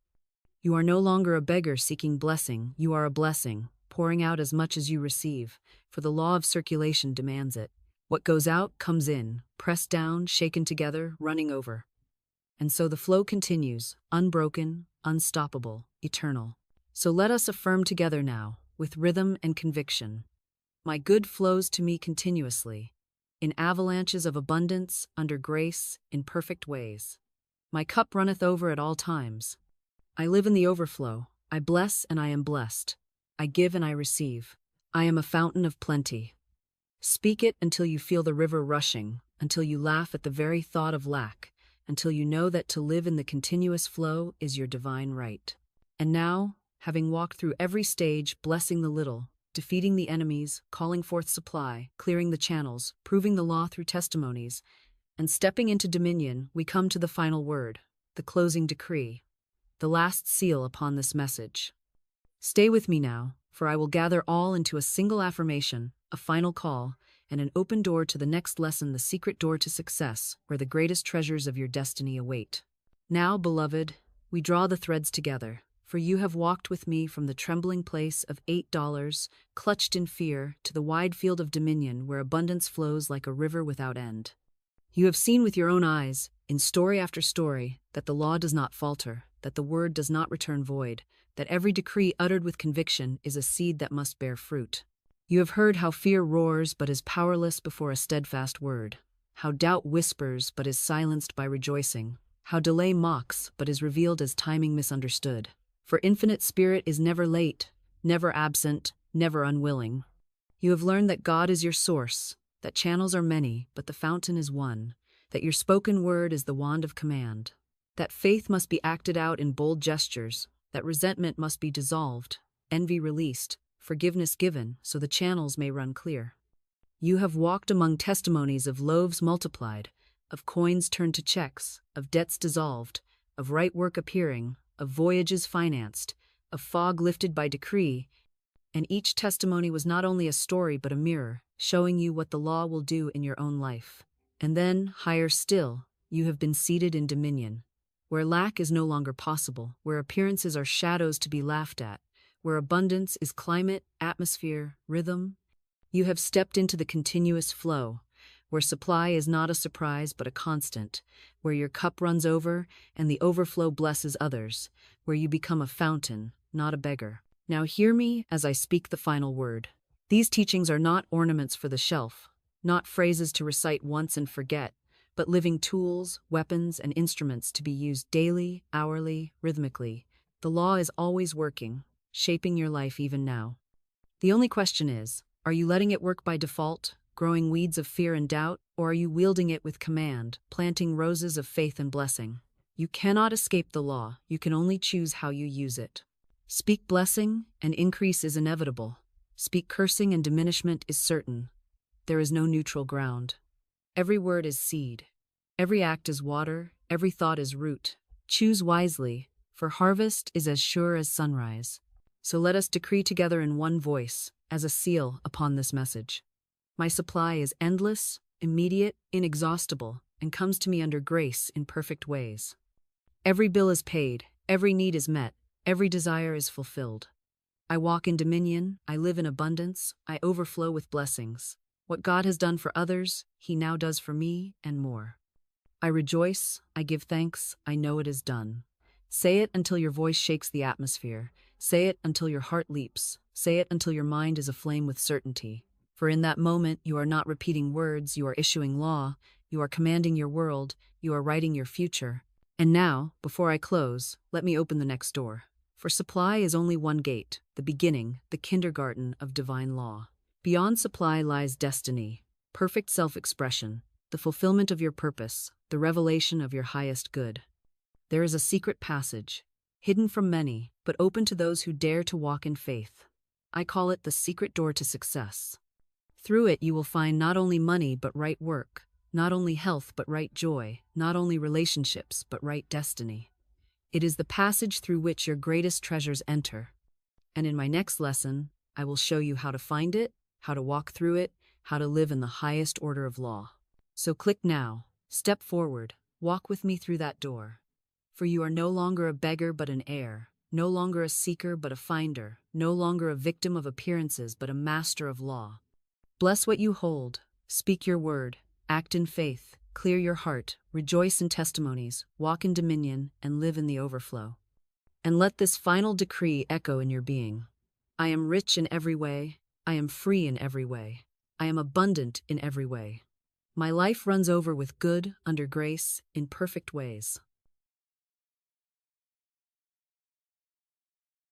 You are no longer a beggar seeking blessing, you are a blessing, pouring out as much as you receive, for the law of circulation demands it. What goes out comes in, pressed down, shaken together, running over. And so the flow continues, unbroken, unstoppable, eternal. So let us affirm together now, with rhythm and conviction. My good flows to me continuously, in avalanches of abundance, under grace, in perfect ways. My cup runneth over at all times. I live in the overflow. I bless and I am blessed. I give and I receive. I am a fountain of plenty. Speak it until you feel the river rushing, until you laugh at the very thought of lack, until you know that to live in the continuous flow is your divine right. And now, having walked through every stage, blessing the little, defeating the enemies, calling forth supply, clearing the channels, proving the law through testimonies, and stepping into dominion, we come to the final word, the closing decree, the last seal upon this message. Stay with me now, For I will gather all into a single affirmation, a final call, and an open door to the next lesson, the secret door to success, where the greatest treasures of your destiny await. Now, beloved, we draw the threads together, for you have walked with me from the trembling place of $8, clutched in fear, to the wide field of dominion where abundance flows like a river without end. You have seen with your own eyes, in story after story, that the law does not falter, that the word does not return void, that every decree uttered with conviction is a seed that must bear fruit. You have heard how fear roars but is powerless before a steadfast word, how doubt whispers but is silenced by rejoicing, how delay mocks but is revealed as timing misunderstood. For infinite spirit is never late, never absent, never unwilling. You have learned that God is your source, that channels are many, but the fountain is one, that your spoken word is the wand of command, that faith must be acted out in bold gestures, that resentment must be dissolved, envy released, forgiveness given, so the channels may run clear. You have walked among testimonies of loaves multiplied, of coins turned to checks, of debts dissolved, of right work appearing, of voyages financed, of fog lifted by decree, and each testimony was not only a story but a mirror, showing you what the law will do in your own life. And then, higher still, you have been seated in dominion, where lack is no longer possible, where appearances are shadows to be laughed at, where abundance is climate, atmosphere, rhythm. You have stepped into the continuous flow, where supply is not a surprise but a constant, where your cup runs over and the overflow blesses others, where you become a fountain, not a beggar. Now hear me as I speak the final word. These teachings are not ornaments for the shelf, not phrases to recite once and forget, but living tools, weapons, and instruments to be used daily, hourly, rhythmically. The law is always working, shaping your life even now. The only question is, are you letting it work by default, growing weeds of fear and doubt, or are you wielding it with command, planting roses of faith and blessing? You cannot escape the law, you can only choose how you use it. Speak blessing, and increase is inevitable. Speak cursing, and diminishment is certain. There is no neutral ground. Every word is seed. Every act is water, every thought is root. Choose wisely, for harvest is as sure as sunrise. So let us decree together in one voice, as a seal upon this message. My supply is endless, immediate, inexhaustible, and comes to me under grace in perfect ways. Every bill is paid, every need is met, every desire is fulfilled. I walk in dominion, I live in abundance, I overflow with blessings. What God has done for others, He now does for me, and more. I rejoice, I give thanks, I know it is done. Say it until your voice shakes the atmosphere. Say it until your heart leaps. Say it until your mind is aflame with certainty. For in that moment, you are not repeating words, you are issuing law, you are commanding your world, you are writing your future. And now, before I close, let me open the next door. For supply is only one gate, the beginning, the kindergarten of divine law. Beyond supply lies destiny, perfect self-expression, the fulfillment of your purpose, the revelation of your highest good. There is a secret passage, hidden from many, but open to those who dare to walk in faith. I call it the secret door to success. Through it you will find not only money but right work, not only health but right joy, not only relationships but right destiny. It is the passage through which your greatest treasures enter. And in my next lesson, I will show you how to find it, how to walk through it, how to live in the highest order of law. So click now, step forward, walk with me through that door. For you are no longer a beggar but an heir, no longer a seeker but a finder, no longer a victim of appearances but a master of law. Bless what you hold, speak your word, act in faith, clear your heart, rejoice in testimonies, walk in dominion, and live in the overflow. And let this final decree echo in your being. I am rich in every way, I am free in every way, I am abundant in every way. My life runs over with good, under grace, in perfect ways.